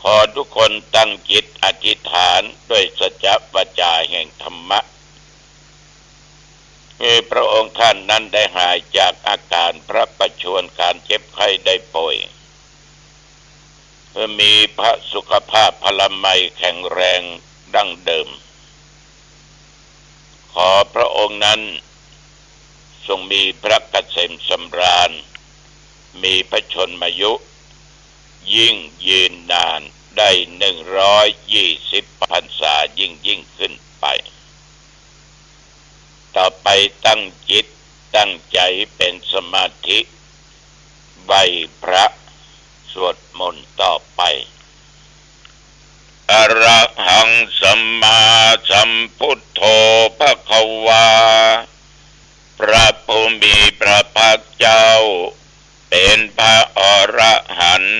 ขอทุกคนตั้งจิตอธิษฐานด้วยสัจจะวาจาแห่งธรรมะให้พระองค์ท่านนั้นได้หายจากอาการพระประชวรการเจ็บไข้ได้ป่วยเพื่อมีพระสุขภาพพลามัยแข็งแรงดั้งเดิมขอพระองค์นั้นทรงมีพระเกษมสำราญมีพระชนมายุยิ่งยืนนานได้120 พรรษายิ่งขึ้นไปต่อไปตั้งจิตตั้งใจเป็นสมาธิไหว้พระสวดมนต์ต่อไปอะระหังสัมมาสัมพุทโธภควาพระผู้มีพระภาคเจ้าเป็นพระอรหันต์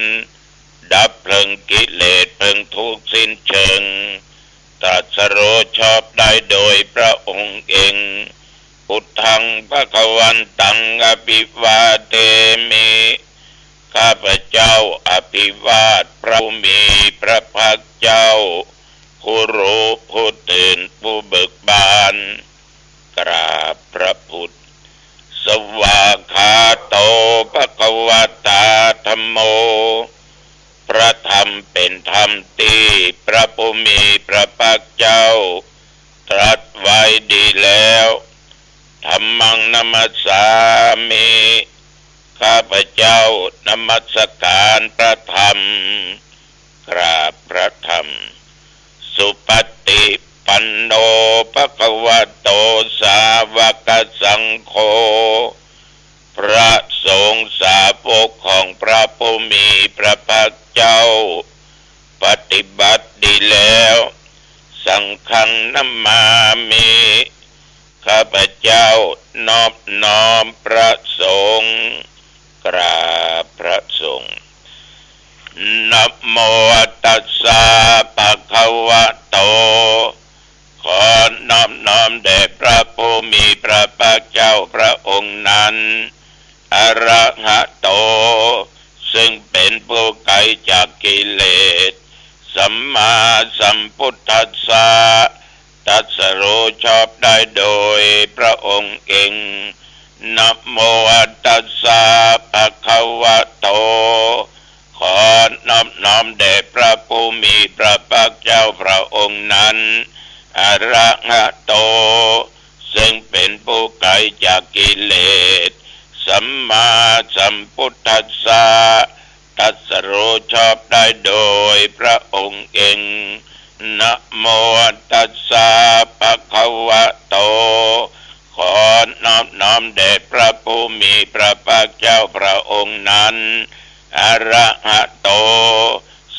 ดับเพลิงกิเลสเพลิงทุกข์สิ้นเชิงตรัสรู้ชอบได้โดยพระองค์เองพุทธังภวันตังอภิวาเทมิข้าพเจ้าอภิวาทพระผู้มีพระภาคเจ้าผู้รู้ผู้ตื่นผู้เบิกบานกราบพระพุทธสวากขาโตภควตาธัมโมพระธรรมเป็นธรรมที่พระผู้มีพระภาคเจ้าตรัสไว้ดีแล้วธัมมังนัมสสามิข้าพเจ้านมัสการพระธรรมกราบพระธรรมสุปฏิปันโนภควโตสาวกสังโฆพระสงฆ์สาวกของพระผู้มีพระภาคเจ้าปฏิบัติดีแล้วสังฆังนัมมามิข้าพเจ้านอบน้อมพระสงฆ์กราบพระสงฆ์นะโมตัสสะภะคะวะโตขอนอบน้อมแด่พระผู้มีพระภาคเจ้าพระองค์นั้นอะระหะโตซึ่งเป็นผู้ไกลจากกิเลสสัมมาสัมพุทธัสสะตรัสรู้ชอบได้โดยพระองค์เองนะโมตัสสะภะคะวะโตขอนอบน้อมแด่พระผู้มีพระภาคเจ้าพระองค์นั้นอะระหะโตซึ่งเป็นผู้ไกลจากกิเลสสัมมาสัมพุทธัสสะตรัสรู้ชอบได้โดยพระองค์เองนะโมตัสสะภะคะวะโตข ขอนอบน้อมแด่พระผู้มีพระภาคเจ้าพระองค์นั้นอรหัตโต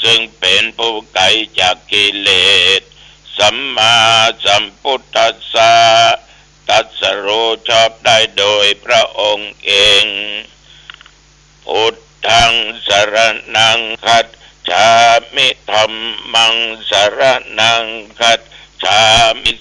ซึ่งเป็นผู้ไกลจากกิเลสสัมมาสัมพุทธัสสะตรัสรู้ชอบได้โดยพระองค์เองพุทธังสรณังคัจฉามิธัมมังสรณังคัจฉามิ